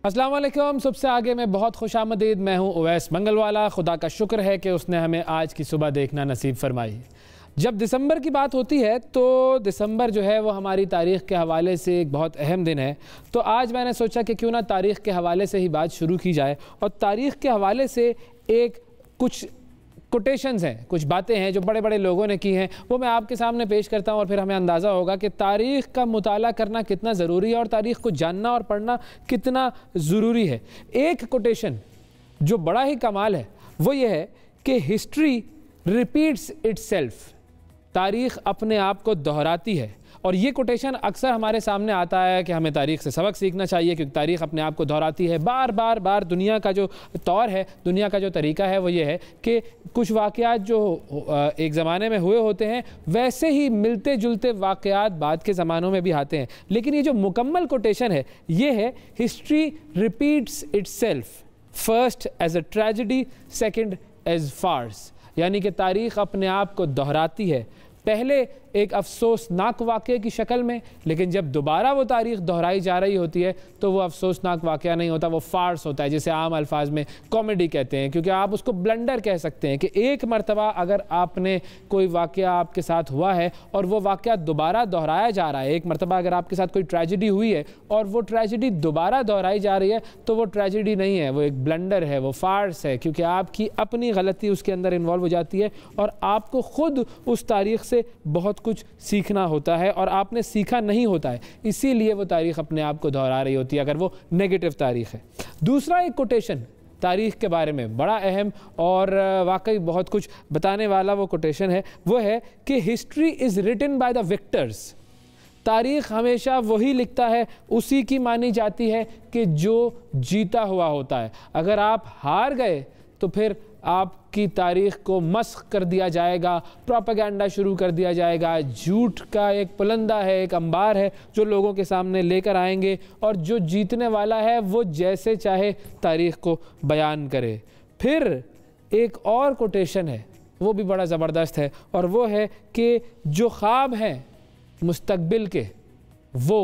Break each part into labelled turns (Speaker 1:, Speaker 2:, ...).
Speaker 1: अस्सलाम वालेकुम। सबसे आगे मैं बहुत खुशामदीद, मैं हूँ उवैस मंगलवाला। खुदा का शुक्र है कि उसने हमें आज की सुबह देखना नसीब फरमाई। जब दिसंबर की बात होती है तो दिसंबर जो है वो हमारी तारीख़ के हवाले से एक बहुत अहम दिन है। तो आज मैंने सोचा कि क्यों ना तारीख़ के हवाले से ही बात शुरू की जाए, और तारीख़ के हवाले से एक कुछ कोटेशंस हैं, कुछ बातें हैं जो बड़े बड़े लोगों ने की हैं, वो मैं आपके सामने पेश करता हूँ और फिर हमें अंदाज़ा होगा कि तारीख़ का मुताला करना कितना ज़रूरी है और तारीख़ को जानना और पढ़ना कितना ज़रूरी है। एक कोटेशन जो बड़ा ही कमाल है वो ये है कि हिस्ट्री रिपीट्स इटसेल्फ, तारीख़ अपने आप को दोहराती है। और ये कोटेशन अक्सर हमारे सामने आता है कि हमें तारीख़ से सबक सीखना चाहिए, क्योंकि तारीख़ अपने आप को दोहराती है बार बार। दुनिया का जो तौर है, दुनिया का जो तरीका है वो ये है कि कुछ वाक़यात जो एक ज़माने में हुए होते हैं वैसे ही मिलते जुलते वाक़यात बाद के ज़मानों में भी आते हैं। लेकिन ये जो मुकम्मल कोटेशन है ये है, history repeats itself, first as a tragedy, second as farce. यानी कि तारीख़ अपने आप को दोहराती है, पहले एक अफसोसनाक वाक़े की शक्ल में, लेकिन जब दोबारा वो तारीख़ दोहराई जा रही होती है तो वो अफसोसनाक वाक़या नहीं होता, वो फार्स होता है, जिसे आम अल्फाज में कॉमेडी कहते हैं। क्योंकि आप उसको ब्लंडर कह सकते हैं कि एक मरतबा अगर आपने कोई वाक़या आपके साथ हुआ है और वो वाक़या दोबारा दोहराया जा रहा है, एक मरतबा अगर आपके साथ कोई ट्रेजेडी हुई है और वो ट्रेजेडी दोबारा दोहराई जा रही है, तो वो ट्रेजेडी नहीं है, वो एक ब्लंडर है, वो फार्स है, क्योंकि आपकी अपनी गलती उसके अंदर इन्वॉल्व हो जाती है और आपको ख़ुद उस तारीख़ से बहुत कुछ सीखना होता है और आपने सीखा नहीं होता है, इसीलिए वो तारीख़ अपने आप को दोहरा रही होती है अगर वो नेगेटिव तारीख़ है। दूसरा एक कोटेशन तारीख़ के बारे में बड़ा अहम और वाकई बहुत कुछ बताने वाला वो कोटेशन है, वो है कि history is written by the victors. तारीख़ हमेशा वही लिखता है, उसी की मानी जाती है कि जो जीता हुआ होता है। अगर आप हार गए तो फिर आपकी तारीख़ को मस्ख़ कर दिया जाएगा, प्रोपेगेंडा शुरू कर दिया जाएगा, झूठ का एक पुलंदा है, एक अंबार है जो लोगों के सामने लेकर आएंगे, और जो जीतने वाला है वो जैसे चाहे तारीख़ को बयान करे। फिर एक और कोटेशन है, वो भी बड़ा ज़बरदस्त है, और वो है कि जो ख्वाब हैं मुस्तकबिल के वो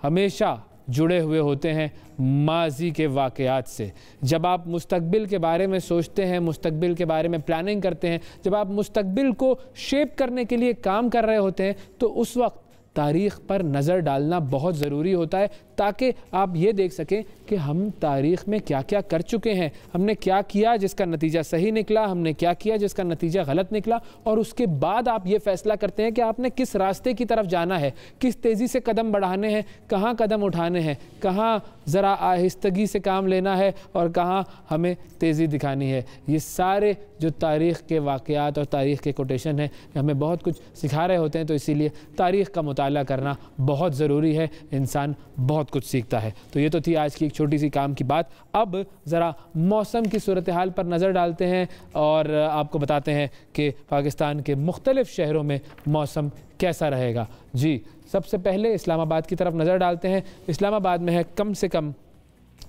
Speaker 1: हमेशा जुड़े हुए होते हैं माजी के वाक़यात से। जब आप मुस्तकबिल के बारे में सोचते हैं, मुस्तकबिल के बारे में प्लानिंग करते हैं, जब आप मुस्तकबिल को शेप करने के लिए काम कर रहे होते हैं, तो उस वक्त तारीख़ पर नज़र डालना बहुत ज़रूरी होता है, ताकि आप ये देख सकें कि हम तारीख़ में क्या क्या कर चुके हैं, हमने क्या किया जिसका नतीजा सही निकला, हमने क्या किया जिसका नतीजा गलत निकला, और उसके बाद आप ये फ़ैसला करते हैं कि आपने किस रास्ते की तरफ जाना है, किस तेज़ी से कदम बढ़ाने हैं, कहाँ कदम उठाने हैं, कहाँ ज़रा आहिस्तगी से काम लेना है और कहाँ हमें तेज़ी दिखानी है। ये सारे जो तारीख़ के वाक़यात और तारीख़ के कोटेशन हैं हमें बहुत कुछ सिखा रहे होते हैं, तो इसीलिए तारीख़ का मुताला करना बहुत ज़रूरी है, इंसान बहुत कुछ सीखता है। तो ये तो थी आज की एक छोटी सी काम की बात। अब ज़रा मौसम की सूरत हाल पर नज़र डालते हैं और आपको बताते हैं कि पाकिस्तान के मुख्तलिफ़ शहरों में मौसम कैसा रहेगा। जी, सबसे पहले इस्लामाबाद की तरफ नज़र डालते हैं। इस्लामाबाद में है कम से कम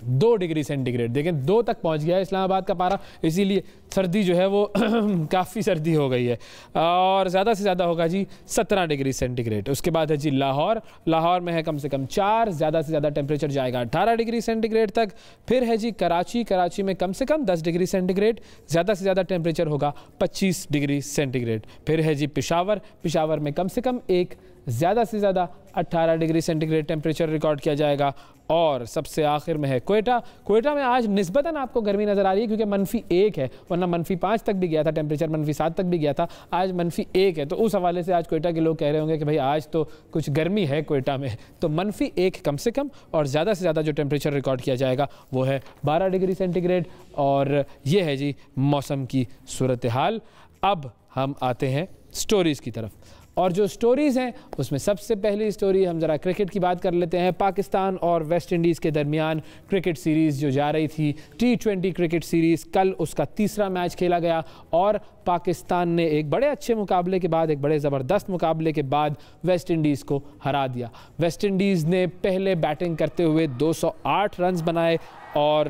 Speaker 1: 2 डिग्री सेंटीग्रेड, देखें 2 तक पहुंच गया है इस्लामाबाद का पारा, इसीलिए सर्दी जो है वो काफ़ी सर्दी हो गई है, और ज़्यादा से ज़्यादा होगा जी 17 डिग्री सेंटीग्रेड। उसके बाद है जी लाहौर, लाहौर में है कम से कम 4, ज़्यादा से ज़्यादा टेम्परेचर जाएगा 18 डिग्री सेंटीग्रेड तक। फिर है जी कराची, कराची में कम से कम 10 डिग्री सेंटीग्रेड, ज़्यादा से ज़्यादा टेम्परेचर होगा 25 डिग्री सेंटीग्रेड। फिर है जी पेशावर, पेशावर में कम से कम 1, ज़्यादा से ज़्यादा 18 डिग्री सेंटीग्रेड टेम्परेचर रिकॉर्ड किया जाएगा। और सबसे आखिर में है कोयटा, कोयटा में आज निस्बतन आपको गर्मी नज़र आ रही है क्योंकि -1 है, वरना -5 तक भी गया था टेम्परेचर, -7 तक भी गया था, आज -1 है। तो उस हवाले से आज कोयटा के लोग कह रहे होंगे कि भाई आज तो कुछ गर्मी है कोयटा में। तो -1 कम से कम, और ज़्यादा से ज़्यादा जो टेम्परेचर रिकॉर्ड किया जाएगा वो है 12 डिग्री सेंटीग्रेड। और ये है जी मौसम की सूरत हाल। अब हम आते हैं स्टोरीज़ की तरफ, और जो स्टोरीज़ हैं उसमें सबसे पहली स्टोरी हम ज़रा क्रिकेट की बात कर लेते हैं। पाकिस्तान और वेस्ट इंडीज़ के दरमियान क्रिकेट सीरीज़ जो जा रही थी, T20 क्रिकेट सीरीज़, कल उसका तीसरा मैच खेला गया और पाकिस्तान ने एक बड़े अच्छे मुकाबले के बाद, एक बड़े ज़बरदस्त मुकाबले के बाद वेस्ट इंडीज़ को हरा दिया। वेस्ट इंडीज़ ने पहले बैटिंग करते हुए 208 रन बनाए और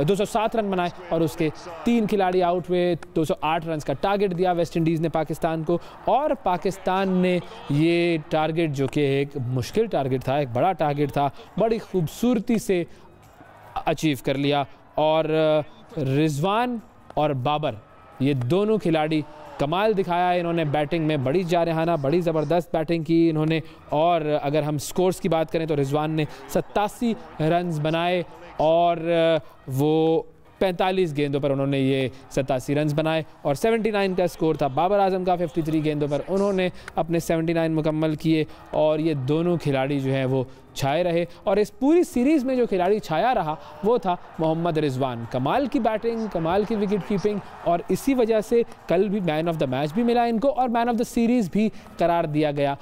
Speaker 1: 207 रन बनाए और उसके 3 खिलाड़ी आउट हुए। 208 रन का टारगेट दिया वेस्ट इंडीज़ ने पाकिस्तान को, और पाकिस्तान ने ये टारगेट, जो कि एक मुश्किल टारगेट था, एक बड़ा टारगेट था, बड़ी खूबसूरती से अचीव कर लिया। और रिजवान और बाबर ये दोनों खिलाड़ी कमाल दिखाया है इन्होंने बैटिंग में, बड़ी जारहाना, बड़ी ज़बरदस्त बैटिंग की इन्होंने। और अगर हम स्कोर्स की बात करें तो रिजवान ने 87 रन्स बनाए और वो 45 गेंदों पर उन्होंने ये 87 रन्स बनाए। और 79 का स्कोर था बाबर आजम का, 53 गेंदों पर उन्होंने अपने 79 मुकम्मल किए। और ये दोनों खिलाड़ी जो हैं वो छाए रहे। और इस पूरी सीरीज़ में जो खिलाड़ी छाया रहा वो था मोहम्मद रिजवान। कमाल की बैटिंग, कमाल की विकेट कीपिंग, और इसी वजह से कल भी मैन ऑफ द मैच भी मिला इनको और मैन ऑफ द सीरीज़ भी करार दिया गया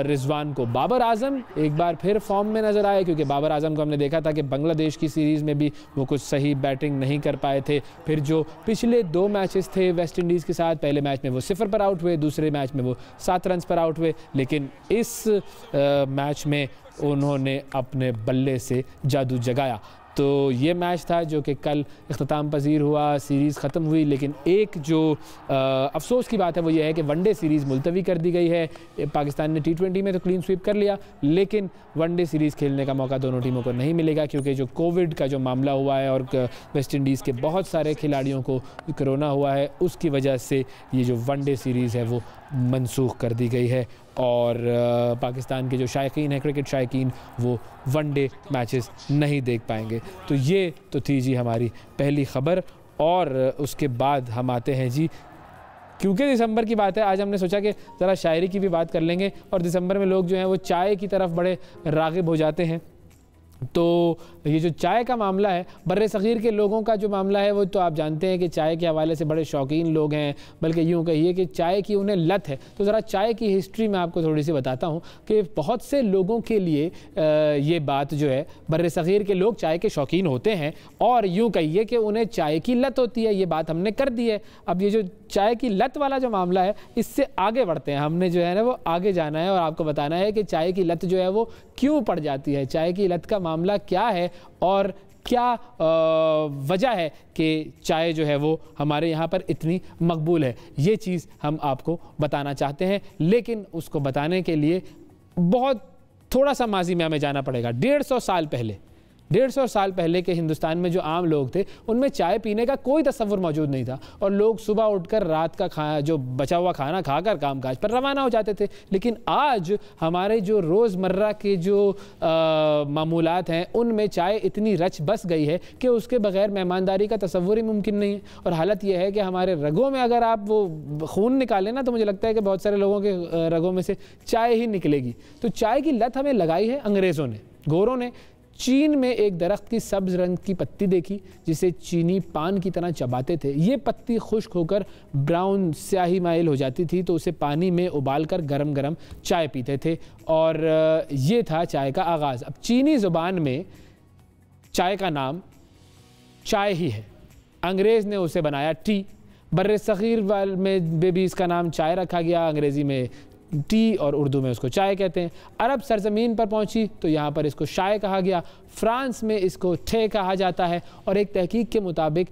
Speaker 1: रिजवान को। बाबर आजम एक बार फिर फॉर्म में नज़र आए, क्योंकि बाबर आजम को हमने देखा था कि बांग्लादेश की सीरीज़ में भी वो कुछ सही बैटिंग नहीं कर पाए थे। फिर जो पिछले 2 मैचेस थे वेस्ट इंडीज़ के साथ, पहले मैच में वो 0 पर आउट हुए, दूसरे मैच में वो 7 रन्स पर आउट हुए, लेकिन इस मैच में उन्होंने अपने बल्ले से जादू जगाया। तो ये मैच था जो कि कल इख्तिताम पजीर हुआ, सीरीज़ ख़त्म हुई। लेकिन एक जो अफसोस की बात है वो ये है कि वनडे सीरीज़ मुलतवी कर दी गई है। पाकिस्तान ने T20 में तो क्लीन स्वीप कर लिया, लेकिन वनडे सीरीज़ खेलने का मौका दोनों टीमों को नहीं मिलेगा, क्योंकि जो कोविड का जो मामला हुआ है और वेस्ट इंडीज़ के बहुत सारे खिलाड़ियों को कोरोना हुआ है, उसकी वजह से ये जो वनडे सीरीज़ है वो मनसूख कर दी गई है। और पाकिस्तान के जो शायकीन हैं, क्रिकेट शायकीन, वो वनडे मैचेस नहीं देख पाएंगे। तो ये तो थी जी हमारी पहली ख़बर। और उसके बाद हम आते हैं जी, क्योंकि दिसंबर की बात है, आज हमने सोचा कि ज़रा शायरी की भी बात कर लेंगे। और दिसंबर में लोग जो हैं वो चाय की तरफ बड़े राग़िब हो जाते हैं। तो ये जो चाय का मामला है, बर्रे सग़ीर के लोगों का जो मामला है, वो तो आप जानते हैं कि चाय के हवाले से बड़े शौकीन लोग हैं, बल्कि यूँ कहिए कि चाय की उन्हें लत है। तो ज़रा चाय की हिस्ट्री मैं आपको थोड़ी सी बताता हूँ कि बहुत से लोगों के लिए ये बात जो है, बर्रे सग़ीर के लोग चाय के शौकीन होते हैं और यूँ कहिए कि उन्हें चाय की लत होती है। ये बात हमने कर दी है। अब ये जो चाय की लत वाला जो मामला है, इससे आगे बढ़ते हैं। हमने जो है ना वो आगे जाना है और आपको बताना है कि चाय की लत जो है वो क्यों पड़ जाती है, चाय की लत का मामला क्या है और क्या वजह है कि चाय जो है वो हमारे यहाँ पर इतनी मकबूल है। ये चीज़ हम आपको बताना चाहते हैं, लेकिन उसको बताने के लिए बहुत थोड़ा सा माजी में हमें जाना पड़ेगा। 150 साल पहले के हिंदुस्तान में जो आम लोग थे, उनमें चाय पीने का कोई तसव्वुर मौजूद नहीं था और लोग सुबह उठकर रात का खाना, जो बचा हुआ खाना खाकर कामकाज पर रवाना हो जाते थे। लेकिन आज हमारे जो रोज़मर्रा के जो मामूलात हैं, उनमें चाय इतनी रच बस गई है कि उसके बगैर मेहमानदारी का तसव्वुर ही मुमकिन नहीं है। और हालत यह है कि हमारे रगों में अगर आप वो खून निकालें ना, तो मुझे लगता है कि बहुत सारे लोगों के रगों में से चाय ही निकलेगी। तो चाय की लत हमें लगाई है अंग्रेज़ों ने, गोरों ने। चीन में एक दरख्त की सब्ज़ रंग की पत्ती देखी जिसे चीनी पान की तरह चबाते थे। ये पत्ती खुश्क होकर ब्राउन स्याही माइल हो जाती थी, तो उसे पानी में उबालकर गरम गरम चाय पीते थे और ये था चाय का आगाज़। अब चीनी ज़ुबान में चाय का नाम चाय ही है, अंग्रेज़ ने उसे बनाया टी। बर्रे सग़ीर वाल में भी इसका नाम चाय रखा गया, अंग्रेज़ी में टी और उर्दू में उसको चाय कहते हैं। अरब सरजमीन पर पहुंची तो यहाँ पर इसको शाय कहा गया। फ्रांस में इसको थे कहा जाता है। और एक तहकीक के मुताबिक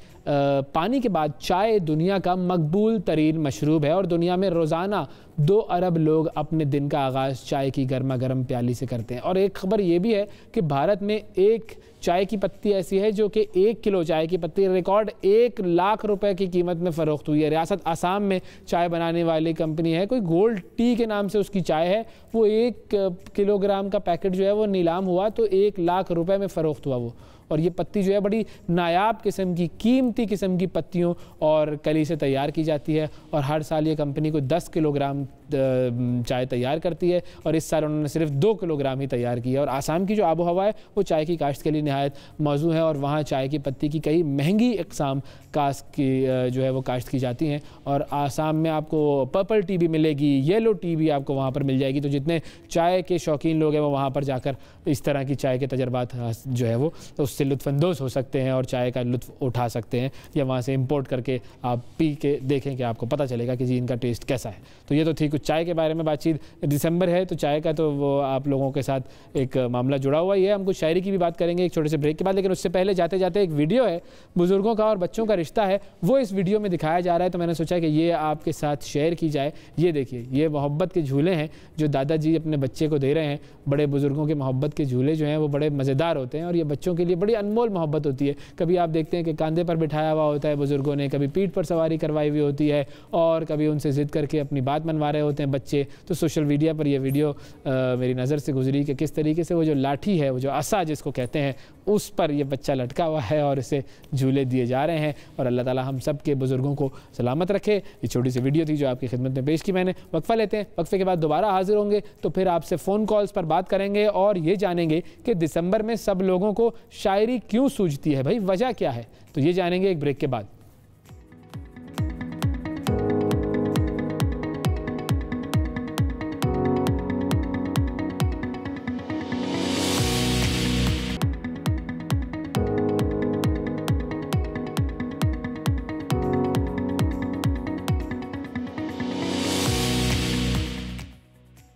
Speaker 1: पानी के बाद चाय दुनिया का मकबूल तरीन मशरूब है और दुनिया में रोज़ाना 2 अरब लोग अपने दिन का आगाज़ चाय की गर्मा गर्म प्याली से करते हैं। और एक ख़बर ये भी है कि भारत में एक चाय की पत्ती ऐसी है जो कि 1 किलो चाय की पत्ती रिकॉर्ड 1 लाख रुपए की कीमत में फ़रोख्त हुई है। रियासत आसाम में चाय बनाने वाली कंपनी है, कोई गोल्ड टी के नाम से उसकी चाय है, वो 1 किलोग्राम का पैकेट जो है वो नीलाम हुआ तो 1 लाख रुपए में फ़रोख्त हुआ वो। और ये पत्ती जो है बड़ी नायाब किस्म की, कीमती किस्म की पत्तियों और कली से तैयार की जाती है और हर साल ये कंपनी को 10 किलोग्राम चाय तैयार करती है और इस साल उन्होंने सिर्फ 2 किलोग्राम ही तैयार की है। और आसाम की जो आबो हवा है वो चाय की काश्त के लिए नहायत मौजू है और वहाँ चाय की पत्ती की कई महंगी इक़साम काश्त की जो है वो काश्त की जाती हैं। और आसाम में आपको पर्पल टी भी मिलेगी, येलो टी भी आपको वहाँ पर मिल जाएगी। तो जितने चाय के शौकीन लोग हैं वो वहाँ पर जाकर इस तरह की चाय के तजर्बात जो है वो तो उससे लुत्फ़अंदोज़ हो सकते हैं और चाय का लुत्फ़ उठा सकते हैं, या वहाँ से इम्पोर्ट करके आप पी के देखें कि आपको पता चलेगा कि जी इनका टेस्ट कैसा है। तो ये तो थी कुछ कुछ चाय के बारे में बातचीत। दिसंबर है तो चाय का तो वो आप लोगों के साथ एक मामला जुड़ा हुआ ही है। हम कुछ शायरी की भी बात करेंगे एक छोटे से ब्रेक के बाद, लेकिन उससे पहले जाते जाते एक वीडियो है, बुजुर्गों का और बच्चों का रिश्ता है, वो इस वीडियो में दिखाया जा रहा है, तो मैंने सोचा कि ये आपके साथ शेयर की जाए। ये देखिए, ये मोहब्बत के झूले हैं जो दादाजी अपने बच्चे को दे रहे हैं। बड़े बुजुर्गों के मोहब्बत के झूले जो हैं वो बड़े मज़ेदार होते हैं और ये बच्चों के लिए बड़ी अनमोल मोहब्बत होती है। कभी आप देखते हैं कि कंधे पर बिठाया हुआ होता है बुजुर्गों ने, कभी पीठ पर सवारी करवाई हुई होती है और कभी उनसे ज़िद करके अपनी बात मनवा रहे होते हैं बच्चे। तो सोशल मीडिया पर ये वीडियो मेरी नज़र से गुजरी कि किस तरीके से वो जो लाठी है, वो जो असा जिसको कहते हैं, उस पर ये बच्चा लटका हुआ है और इसे झूले दिए जा रहे हैं। और अल्लाह ताला हम सब के बुजुर्गों को सलामत रखे। ये छोटी सी वीडियो थी जो आपकी खिदमत में पेश की मैंने। वक्फा लेते हैं, वक्फे के बाद दोबारा हाजिर होंगे तो फिर आपसे फ़ोन कॉल्स पर बात करेंगे और ये जानेंगे कि दिसंबर में सब लोगों को शायरी क्यों सूझती है, भाई वजह क्या है, तो ये जानेंगे एक ब्रेक के बाद।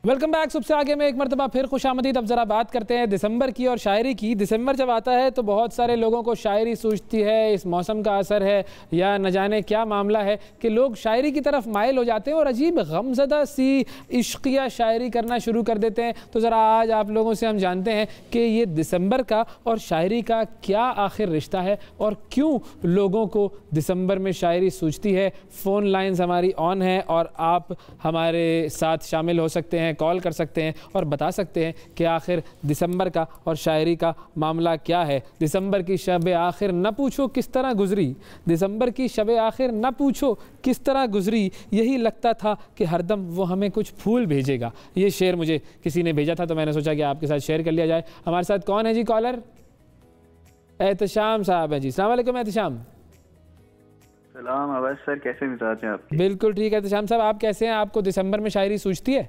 Speaker 1: Welcome back. सबसे आगे में एक मरतबा फिर खुशामदीद। अब ज़रा बात करते हैं दिसंबर की और शायरी की। दिसंबर जब आता है तो बहुत सारे लोगों को शायरी सूझती है, इस मौसम का असर है या न जाने क्या मामला है कि लोग शायरी की तरफ माइल हो जाते हैं और अजीब गमज़दा सी इश्किया शायरी करना शुरू कर देते हैं। तो ज़रा आज आप लोगों से हम जानते हैं कि ये दिसंबर का और शायरी का क्या आखिर रिश्ता है और क्यों लोगों को दिसंबर में शायरी सूझती है। फ़ोन लाइन्स हमारी ऑन हैं और आप हमारे साथ शामिल हो सकते हैं, कॉल कर सकते हैं और बता सकते हैं कि आखिर दिसंबर का और शायरी का मामला क्या है। दिसंबर की शब आखिर न पूछो किस तरह गुजरी, दिसंबर की शब आखिर न पूछो किस तरह गुजरी, यही लगता था कि हरदम वो हमें कुछ फूल भेजेगा। ये शेर मुझे किसी ने भेजा था तो मैंने सोचा कि आपके साथ शेयर कर लिया जाए। हमारे साथ कौन है जी कॉलर? एहतशाम साहब है जी। अस्सलाम वालेकुम एहतशाम।
Speaker 2: सलाम अवैस सर, कैसे मिजाज हैं आपके?
Speaker 1: बिल्कुल ठीक है एहतशाम साहब, आप कैसे हैं? आपको दिसंबर में शायरी सूझती है?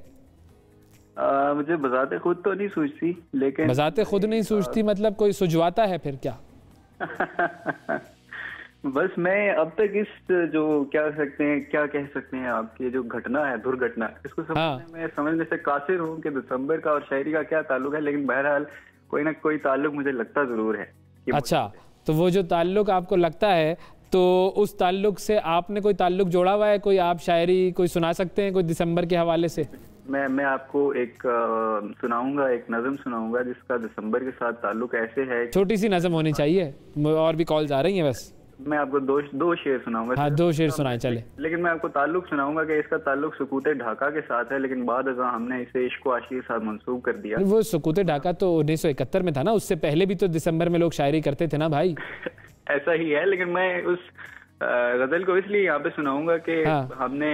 Speaker 2: मुझे बजाते खुद तो नहीं सूझती, लेकिन
Speaker 1: बजाते खुद नहीं सूझती मतलब कोई सुझवाता है फिर क्या?
Speaker 2: बस मैं अब तक इस जो क्या कह सकते हैं आपकी जो घटना है, दुर्घटना, इसको समझने से कासिर हूँ कि दिसंबर का और शायरी का क्या ताल्लुक है, लेकिन बहरहाल कोई ना कोई ताल्लुक मुझे लगता जरूर है। अच्छा,
Speaker 1: तो वो जो ताल्लुक आपको लगता है तो उस ताल्लुक से आपने कोई ताल्लुक जोड़ा हुआ है? कोई आप शायरी कोई सुना सकते हैं कोई दिसंबर के हवाले से?
Speaker 2: मैं आपको एक सुनाऊंगा, एक नज़म सुनाऊंगा जिसका दिसंबर के साथ ताल्लुक ऐसे है।
Speaker 1: छोटी सी नज़म होनी चाहिए, और भी कॉल्स आ रही हैं बस।
Speaker 2: मैं आपको दो शेर सुनाऊंगा।
Speaker 1: हाँ, 2 शेर सुनाए चले।
Speaker 2: लेकिन मैं आपको ताल्लुक सुनाऊंगा कि इसका ताल्लुक सुकूते ढाका के साथ है, लेकिन बाद अज़ां हमने इसे इश्क व आशिक़ के साथ मंसूब कर दिया।
Speaker 1: वो सुकूते ढाका तो 1971 में था ना, उससे पहले भी तो दिसंबर में लोग शायरी करते थे ना भाई।
Speaker 2: ऐसा ही है, लेकिन मैं उस गजल को इसलिए यहाँ पे सुनाऊंगा कि हमने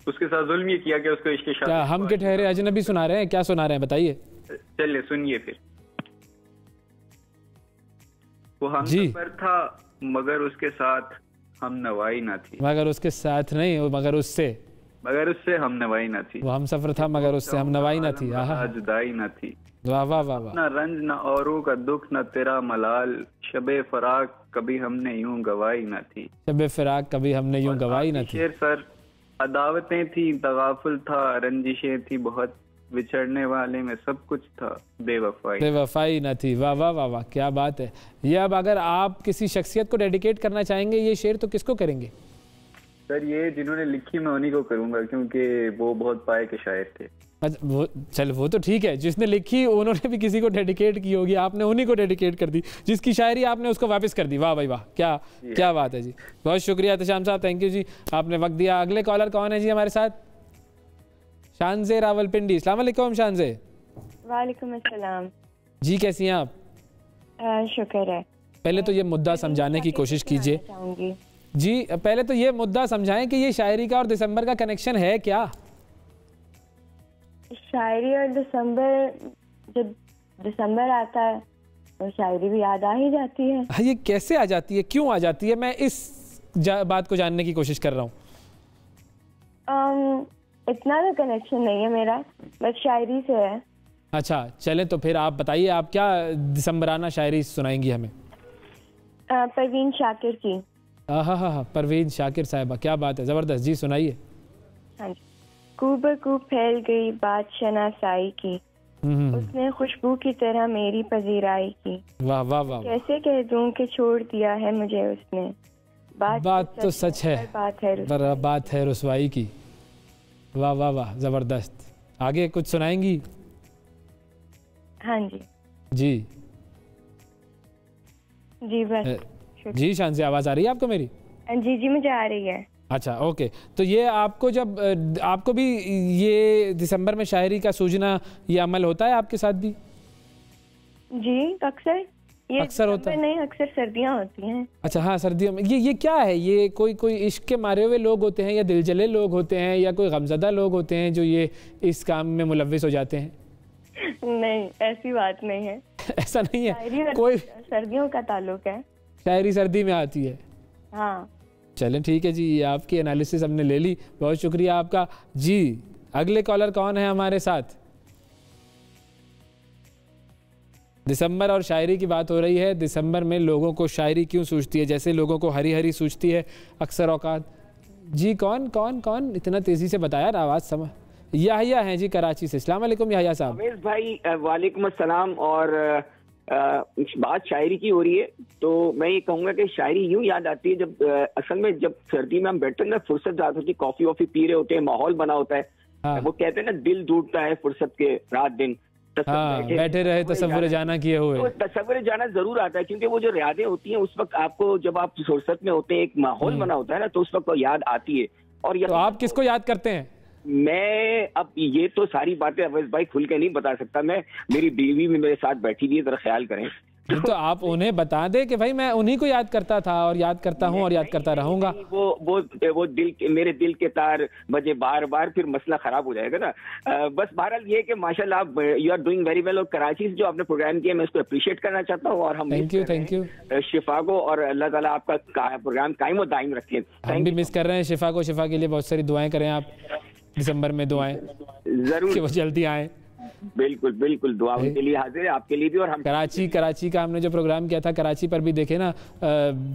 Speaker 2: उसके साथ जुल्म ये किया कि उसको इश्क शादी।
Speaker 1: क्या हम के ठहरे अजनबी सुना रहे हैं? क्या सुना रहे हैं बताइए?
Speaker 2: चलिए सुनिए फिर। वो हम सफर था मगर उसके साथ हम नवाई ना थी,
Speaker 1: मगर उसके साथ नहीं, मगर उससे हम नवाई ना थी। वो हम सफर था मगर उससे हम नवाई ना थी,
Speaker 2: जुदाई ना थी।
Speaker 1: वाह वाह वाह वाह।
Speaker 2: ना रंज ना औरों का दुख ना तेरा मलाल, शबे फराक कभी हमने यूं गवाई ना थी,
Speaker 1: शबे फराक कभी हमने यूं गवाई ना थी।
Speaker 2: शेर सर, अदावतें थी, तगाफुल था, रंजिशें थी बहुत, विछड़ने वाले में सब कुछ था, बेवफाई
Speaker 1: न थी। वाह वाह वाह वाह, क्या बात है। ये अब अगर आप किसी शख्सियत को डेडिकेट करना चाहेंगे ये शेर तो किसको करेंगे?
Speaker 2: सर ये जिन्होंने लिखी मैं उन्हीं को करूंगा, क्योंकि वो बहुत पाए के शायर थे।
Speaker 1: वो तो ठीक है, जिसने लिखी उन्होंने भी किसी को डेडिकेट की होगी, आपने उन्हीं को डेडिकेट कर दी, जिसकी शायरी आपने उसको वापस कर दी। वाह भाई वाह, क्या बात है जी। बहुत शुक्रिया एहतशाम साहब, थैंक यू जी, आपने वक्त दिया। अगले कॉलर कौन है जी हमारे साथ? शानजे रावलपिंडी। अस्सलाम वालेकुम शानजे।
Speaker 3: वालेकुम अस्सलाम
Speaker 1: जी, कैसी हैं आप?
Speaker 3: शुक्र है।
Speaker 1: पहले तो ये मुद्दा समझाने की कोशिश कीजिए जी, पहले तो ये मुद्दा समझाएं कि ये शायरी का और दिसंबर का कनेक्शन है क्या?
Speaker 3: शायरी और दिसंबर, जब दिसंबर आता है तो शायरी भी याद आ ही जाती है।
Speaker 1: हाँ, ये कैसे आ जाती है, क्यों आ जाती है, मैं इस बात को जानने की कोशिश कर रहा हूँ।
Speaker 3: इतना तो कनेक्शन नहीं है मेरा, बस शायरी से है।
Speaker 1: अच्छा चलें, तो फिर आप बताइए, आप क्या दिसंबराना शायरी सुनाएंगी हमें?
Speaker 3: परवीन शाकिर की।
Speaker 1: हाँ, परवीन शाकिर साहिबा, क्या बात है, ज़बरदस्त जी, सुनाइए।
Speaker 3: हाँ जी। कूबकू फैल गई बात शनासाई की, उसने खुशबू की तरह मेरी पजीराई की।
Speaker 1: वाह वाह वाह।
Speaker 3: कैसे कह दूं कि छोड़ दिया है मुझे उसने,
Speaker 1: बात तो सच है,
Speaker 3: पर
Speaker 1: बात है रुसवाई की। वाह वाह वाह, ज़बरदस्त। आगे कुछ सुनाएंगी?
Speaker 3: हाँ जी
Speaker 1: जी
Speaker 3: जी बस।
Speaker 1: जी शान से आवाज़ आ रही है आपको मेरी?
Speaker 3: जी जी मुझे आ रही है।
Speaker 1: अच्छा ओके। तो ये आपको जब आपको भी ये दिसंबर में शायरी का सूझना ये अमल होता है आपके साथ भी?
Speaker 3: जी अक्सर, ये
Speaker 1: अक्सर होता है?
Speaker 3: नहीं, अक्सर सर्दियाँ होती हैं।
Speaker 1: अच्छा हाँ, सर्दियों में। ये क्या है? ये कोई इश्क के मारे हुए लोग होते हैं या दिलजले लोग होते हैं या कोई गमज़दा लोग होते हैं जो ये इस काम में मुलव्विस हो जाते हैं?
Speaker 3: नहीं, ऐसी बात नहीं है।
Speaker 1: ऐसा नहीं है,
Speaker 3: शायरी
Speaker 1: कोई
Speaker 3: सर्दियों का ताल्लुक है।
Speaker 1: शायरी सर्दी में आती है?
Speaker 3: हाँ
Speaker 1: चलें ठीक है जी, आपकी एनालिसिस हमने ले ली, बहुत शुक्रिया आपका जी। अगले कॉलर कौन है हमारे साथ? दिसंबर और शायरी की बात हो रही है। दिसंबर में लोगों को शायरी क्यों सूझती है? जैसे लोगों को हरी हरी सूझती है अक्सर औकात। जी कौन कौन कौन? इतना तेज़ी से बताया ना, आवाज़ समझ। याहिया हैं जी कराची से। अस्सलाम वालेकुम याहिया साहब।
Speaker 4: अवेश भाई वालेकुम अस्सलाम। और बात शायरी की हो रही है तो मैं ये कहूँगा कि शायरी यूं याद आती है जब असल में जब सर्दी में हम बैठते हैं ना, फुर्सत ज़्यादा होती है, कॉफ़ी वॉफ़ी पी रहे होते हैं, माहौल बना होता है।
Speaker 1: हाँ।
Speaker 4: वो कहते हैं ना, दिल टूटता है फुर्सत के रात दिन।
Speaker 1: हाँ, बैठे रहे तसव्वुर जाना किए हुए।
Speaker 4: तो तसव्वुर जाना जरूर आता है, क्योंकि वो जो रियादें होती हैं उस वक्त आपको, जब आप फुर्सत में होते हैं, एक माहौल बना होता है ना, तो उस वक्त याद आती है। और
Speaker 1: तो आप किसको याद करते हैं?
Speaker 4: मैं अब ये तो सारी बातें अवैस भाई खुल के नहीं बता सकता मैं, मेरी बीवी भी मेरे साथ बैठी हुई है, जरा ख्याल करें।
Speaker 1: तो आप उन्हें बता दें कि भाई मैं उन्हीं को याद करता था और याद करता हूँ और याद करता रहूंगा।
Speaker 4: वो मेरे दिल के तार बजे बार बार, फिर मसला खराब हो जाएगा ना। बस बहरहाल ये कि माशाल्लाह आप you are doing very well. और कराची से जो आपने प्रोग्राम किया मैं उसको अप्रिशिएट करना चाहता हूँ। और हम
Speaker 1: थैंक यू
Speaker 4: शिफा को, और अल्लाह ताला आपका प्रोग्राम कायम व दायम रखे।
Speaker 1: हम भी मिस कर रहे हैं शिफा को। शिफा के लिए बहुत सारी दुआएं करें आप, दिसंबर में दुआएं
Speaker 4: जरूर
Speaker 1: कि वो जल्दी आए।
Speaker 4: बिल्कुल बिल्कुल, दुआ उनके लिए हाजिर है, आपके लिए भी। और हम
Speaker 1: कराची का हमने जो प्रोग्राम किया था, कराची पर भी देखे ना,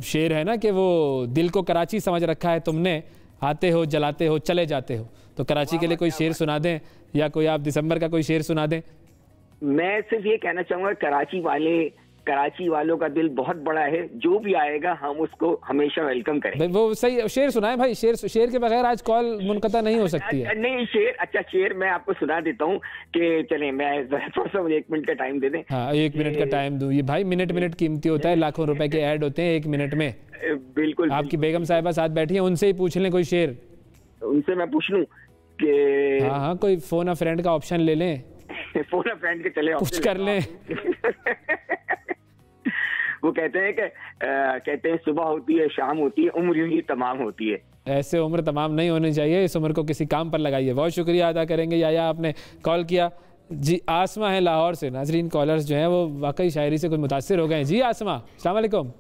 Speaker 1: शेर है ना कि वो दिल को कराची समझ रखा है तुमने, आते हो जलाते हो चले जाते हो। तो कराची के लिए कोई शेर सुना दें, या कोई आप दिसंबर का कोई शेर सुना दें।
Speaker 4: मैं सिर्फ ये कहना चाहूंगा, कराची वालों का दिल बहुत बड़ा है, जो भी आएगा हम उसको हमेशा वेलकम करेंगे।
Speaker 1: वो सही शेर सुनाए भाई। शेर के बगैर आज कॉल मुनक़ता नहीं हो सकती है।
Speaker 4: नहीं शेर, अच्छा शेर मैं आपको सुना देता हूँ कि चले, मैं थोड़ा सा मुझे 1 मिनट का टाइम दे दें।
Speaker 1: हाँ 1 मिनट का टाइम दूँ। ये भाई मिनट कीमती होता है, लाखों रुपए के ऐड होते हैं 1 मिनट में।
Speaker 4: बिल्कुल।
Speaker 1: आपकी बेगम साहिबा साथ बैठी है, उनसे ही पूछ लें कोई शेर।
Speaker 4: उनसे मैं पूछ लूँ कि
Speaker 1: हाँ कोई फोन अ फ्रेंड का ऑप्शन ले लें।
Speaker 4: फोन अ फ्रेंड के चले
Speaker 1: कुछ कर लें।
Speaker 4: वो कहते हैं सुबह होती है शाम होती है, उम्र यूं ही तमाम होती है।
Speaker 1: ऐसे उम्र तमाम नहीं होनी चाहिए, इस उम्र को किसी काम पर लगाइए। बहुत शुक्रिया अदा करेंगे या आपने कॉल किया जी। आसमा है लाहौर से। नाजरीन कॉलर्स जो हैं वो वाकई शायरी से कुछ मुतासिर हो गए हैं। जी आसमा, अस्सलाम वालेकुम।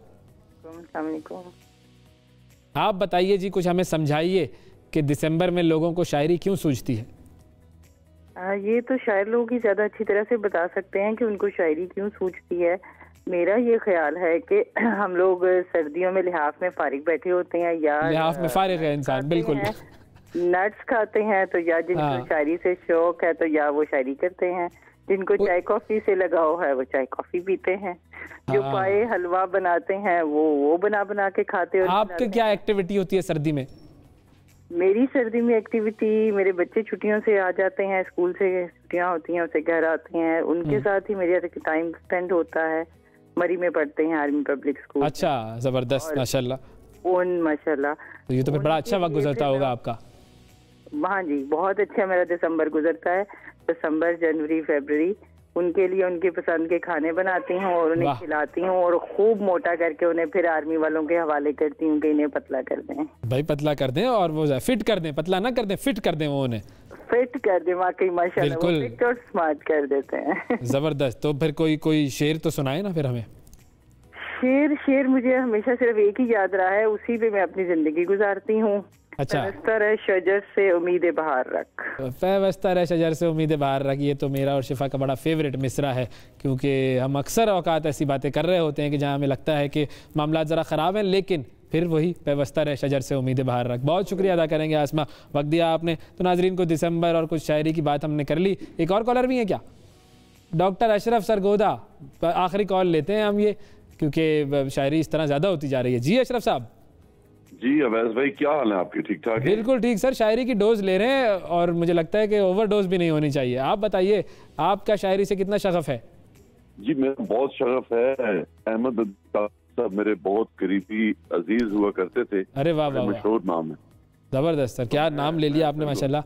Speaker 1: आप बताइए जी, कुछ हमें समझाइए कि दिसंबर में लोगों को शायरी क्यों सूझती है।
Speaker 5: ये तो शायर लोग ही ज्यादा अच्छी तरह से बता सकते हैं कि उनको शायरी क्यों सूझती है। मेरा ये ख्याल है कि हम लोग सर्दियों में लिहाफ में फारिग बैठे होते हैं, या
Speaker 1: लिहाफ में फारिग है इंसान, बिल्कुल।
Speaker 5: नट्स खाते हैं, तो या जिनको शायरी से शौक है तो या वो शायरी करते हैं, जिनको चाय कॉफी से लगाव है वो चाय कॉफी पीते हैं, जो पाए हलवा बनाते हैं वो बना के खाते हैं।
Speaker 1: आपके क्या एक्टिविटी होती है सर्दी में?
Speaker 5: मेरी सर्दी में एक्टिविटी, मेरे बच्चे छुट्टियों से आ जाते हैं, स्कूल से छुट्टियां होती हैं उसे घर आते हैं, उनके साथ ही मेरा टाइम स्पेंड होता है। मरी में पढ़ते हैं, आर्मी पब्लिक स्कूल।
Speaker 1: अच्छा, जबरदस्त, माशाल्लाह।
Speaker 5: माशाल्लाह।
Speaker 1: तो ये तो फिर बड़ा अच्छा वक्त गुजरता होगा आपका।
Speaker 5: हाँ जी, बहुत अच्छा मेरा दिसंबर गुजरता है। दिसंबर, जनवरी, फरवरी उनके लिए उनके पसंद के खाने बनाती हूँ और उन्हें खिलाती हूँ और खूब मोटा करके उन्हें फिर आर्मी वालों के हवाले करती हूँ कि इन्हें पतला कर दें।
Speaker 1: भाई पतला कर दें और वो फिट कर दें, पतला ना कर दें, फिट कर दें, वो उन्हें
Speaker 5: फिट कर दें। वाकई माशाल्लाह वो फिट और स्मार्ट कर देते हैं।
Speaker 1: जबरदस्त। तो फिर कोई शेर तो सुनाए ना फिर हमें।
Speaker 5: शेर मुझे हमेशा सिर्फ एक ही याद रहा है, उसी पे मैं अपनी जिंदगी गुजारती हूँ।
Speaker 1: अच्छा,
Speaker 5: शजर से उम्मीद बहार रख,
Speaker 1: शजर से उम्मीद बहार रख। ये तो मेरा और शिफा का बड़ा फेवरेट मिसरा है, क्योंकि हम अक्सर औकात ऐसी बातें कर रहे होते हैं कि जहाँ हमें लगता है कि मामला ज़रा ख़राब है, लेकिन फिर वही व्यवस्था रहे शजर से उम्मीदें बाहर रख। बहुत शुक्रिया अदा करेंगे आसमा, वक्त दिया आपने। तो नाजरीन को दिसंबर और कुछ शायरी की बात हमने कर ली। एक और कॉलर भी है क्या? डॉक्टर अशरफ सरगोदा, आखिरी कॉल लेते हैं हम ये, क्योंकि शायरी इस तरह ज़्यादा होती जा रही है। जी अशरफ साहब।
Speaker 6: जी अवैस भाई, क्या हाल है आपके? ठीक ठाक है?
Speaker 1: बिल्कुल ठीक सर, शायरी की डोज ले रहे हैं और मुझे लगता है कि ओवरडोज भी नहीं होनी चाहिए। आप बताइए, आपका शायरी से कितना शगफ है?
Speaker 6: जी मेरा बहुत शगफ है। अहमद साहब मेरे बहुत करीबी अजीज हुआ करते थे।
Speaker 1: अरे वाह वाह,
Speaker 6: मशहूर नाम है।
Speaker 1: जबरदस्त सर, क्या नाम ले लिया आपने माशाल्लाह।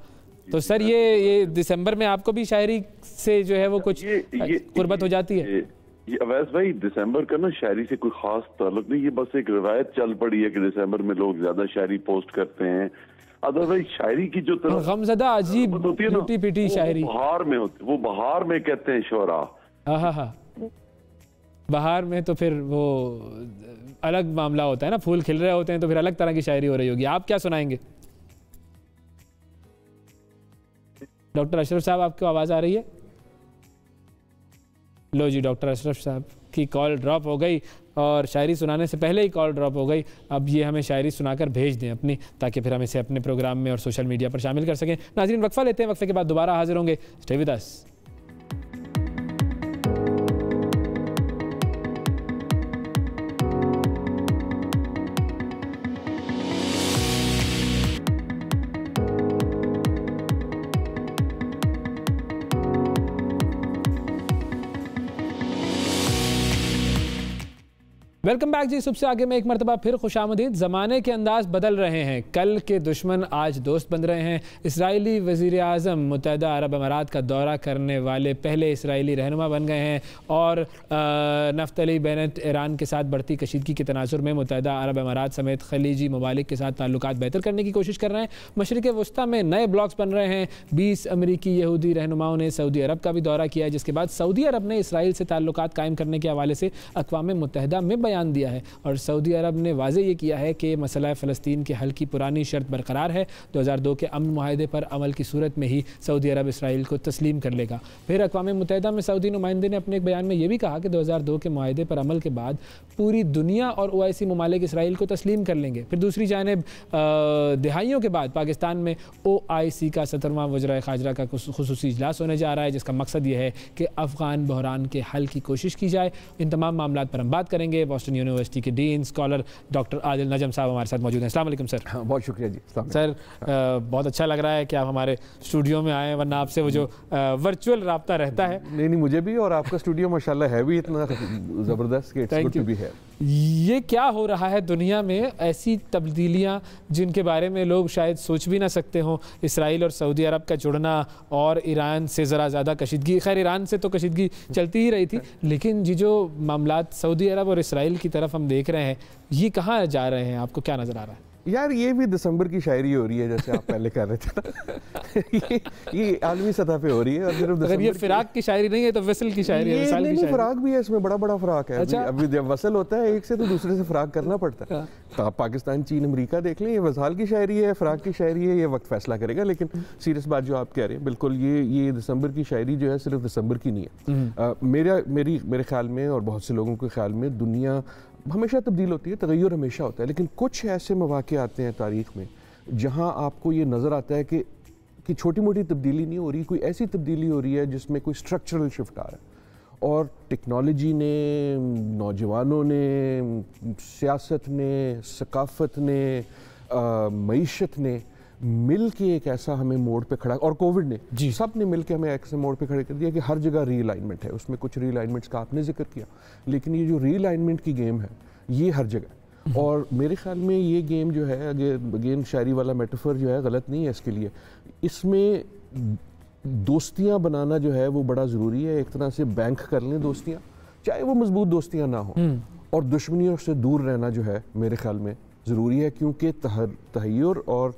Speaker 1: तो सर ये दिसंबर में आपको भी शायरी से जो है वो कुछ कुर्बत हो जाती है?
Speaker 6: ये अवैस भाई, दिसंबर का ना शायरी से कोई खास ताल्लुक नहीं, ये बस एक रवायत चल पड़ी है कि दिसंबर में लोग ज्यादा शायरी पोस्ट करते हैं। अदरवाइज शायरी की जो तरफ
Speaker 1: गमज़दा अजीब टूटी पिटी शायरी
Speaker 6: बहार में होती, वो बहार में कहते हैं शोरा।
Speaker 1: हाँ, बहार में तो फिर वो अलग मामला होता है ना, फूल खिल रहे होते हैं तो फिर अलग तरह की शायरी हो रही होगी। आप क्या सुनाएंगे? डॉक्टर अशरफ साहब, आपको आवाज़ आ रही है? लो जी, डॉक्टर अशरफ साहब की कॉल ड्रॉप हो गई और शायरी सुनाने से पहले ही कॉल ड्रॉप हो गई। अब ये हमें शायरी सुनाकर भेज दें अपनी, ताकि फिर हम इसे अपने प्रोग्राम में और सोशल मीडिया पर शामिल कर सकें। नाज़रीन, वक्फा लेते हैं, वक्फे के बाद दोबारा हाजिर होंगे। Stay with us. Welcome back ji. सबसे आगे में एक मरतबा फिर खुशामदीद। ज़माने के अंदाज बदल रहे हैं, कल के दुश्मन आज दोस्त बन रहे हैं। इसराइली वज़ीर आज़म मुत्तहिदा अरब अमारात का दौरा करने वाले पहले इसराइली रहनुमा बन गए हैं और नफ्तली बेनेट ईरान के साथ बढ़ती कशीदगी के तनाजुर में मुत्तहिदा अरब अमारात समेत खलीजी ममालिक के साथ ताल्लुकात बेहतर करने की कोशिश कर रहे हैं। मशरिक़ वस्ता में नए ब्लॉक्स बन रहे हैं। 20 अमरीकी यहूदी रहनुमाओं ने सऊदी अरब का भी दौरा किया है, जिसके बाद सऊदी अरब ने इसराइल से ताल्लुकात कायम करने के हवाले से अक़वाम मुत्तहिदा में बयान दिया है और सऊदी अरब ने वाज़े ये किया है कि मसला फ़लस्तीन के हल की पुरानी शर्त बरकरार है। 2002 के अमन मुआहदे पर अमल की सूरत में ही सऊदी अरब इसराइल को तस्लीम कर लेगा। फिर अक़वाम मुत्तहिदा में सऊदी नुमाइंदे ने अपने एक बयान में यह भी कहा कि 2002 के मुआहदे पर अमल के बाद पूरी दुनिया और ओआईसी ममालिक इसराइल को तस्लीम कर लेंगे। फिर दूसरी जानिब दिहाइयों के बाद पाकिस्तान में ओआईसी का 17वां वज़राए ख़ारजा का खुसूसी इजलास होने जा रहा है, जिसका मकसद यह है कि अफ़गान बहरान के हल की कोशिश की जाए। इन तमाम मामलात पर हम बात करेंगे। बोस्टन यूनिवर्सिटी के डीन स्कॉलर डॉक्टर आदिल नजम साहब हमारे साथ मौजूद हैं। अस्सलाम वालेकुम सर।
Speaker 7: हाँ, बहुत शुक्रिया जी
Speaker 1: सर। बहुत अच्छा लग रहा है कि आप हमारे स्टूडियो में आए, वरना आपसे वो जो वर्चुअल राब्ता रहता है।
Speaker 7: नहीं, मुझे भी, और आपका स्टूडियो माशाल्लाह है भी इतना ज़बरदस्त कि it's good to be here.
Speaker 1: ये क्या हो रहा है दुनिया में, ऐसी तब्दीलियां जिनके बारे में लोग शायद सोच भी ना सकते हों। इसराइल और सऊदी अरब का जुड़ना और ईरान से ज़रा ज़्यादा कशीदगी, खैर ईरान से तो कशीदगी चलती ही रही थी, लेकिन ये जो मामलात सऊदी अरब और इसराइल की तरफ हम देख रहे हैं, ये कहाँ जा रहे हैं? आपको क्या नज़र आ रहा है?
Speaker 7: यार, ये भी दिसंबर की शायरी हो रही है, जैसे आप पहले कर रहे थे ना। ये आलमी सतह पे हो रही है। और सिर्फ
Speaker 1: अगर ये फिराक की शायरी नहीं है तो वसल की शायरी है।
Speaker 7: नहीं, फिराक भी है, इसमें बड़ा बड़ा फिराक है। अच्छा? अभी जब वसल होता है एक से तो दूसरे से फिराक करना पड़ता है। तो आप पाकिस्तान, चीन, अमेरिका देख लें, ये वसाल की शायरी है, फिराक की शायरी है, ये वक्त फैसला करेगा। लेकिन सीरियस बात जो आप कह रहे हैं, बिल्कुल ये दिसंबर की शायरी जो है सिर्फ दिसंबर की नहीं है। मेरे ख्याल में और बहुत से लोगों के ख्याल में दुनिया हमेशा तब्दील होती है, तगय्युर हमेशा होता है, लेकिन कुछ ऐसे मौके आते हैं तारीख़ में जहाँ आपको ये नज़र आता है कि छोटी मोटी तब्दीली नहीं हो रही, कोई ऐसी तब्दीली हो रही है जिसमें कोई स्ट्रक्चरल शिफ्ट आ रहा है। और टेक्नोलॉजी ने, नौजवानों ने, सियासत ने, सकाफ़त ने, मईशत ने मिल के एक ऐसा हमें मोड़ पे खड़ा, और कोविड ने, सब ने मिल के हमें ऐसे मोड़ पे खड़े कर दिया कि हर जगह रीअलाइनमेंट है। उसमें कुछ रीअलाइनमेंट्स का आपने जिक्र किया, लेकिन ये जो रीअलाइनमेंट की गेम है ये हर जगह। और मेरे ख्याल में ये गेम जो है, अगेन शायरी वाला मेटाफर जो है गलत नहीं है इसके लिए। इसमें दोस्तियाँ बनाना जो है वो बड़ा ज़रूरी है। एक तरह से बैंक कर लें दोस्तियाँ, चाहे वो मजबूत दोस्तियाँ ना हो, और दुश्मनियों से दूर रहना जो है मेरे ख्याल में ज़रूरी है, क्योंकि तहय्युर और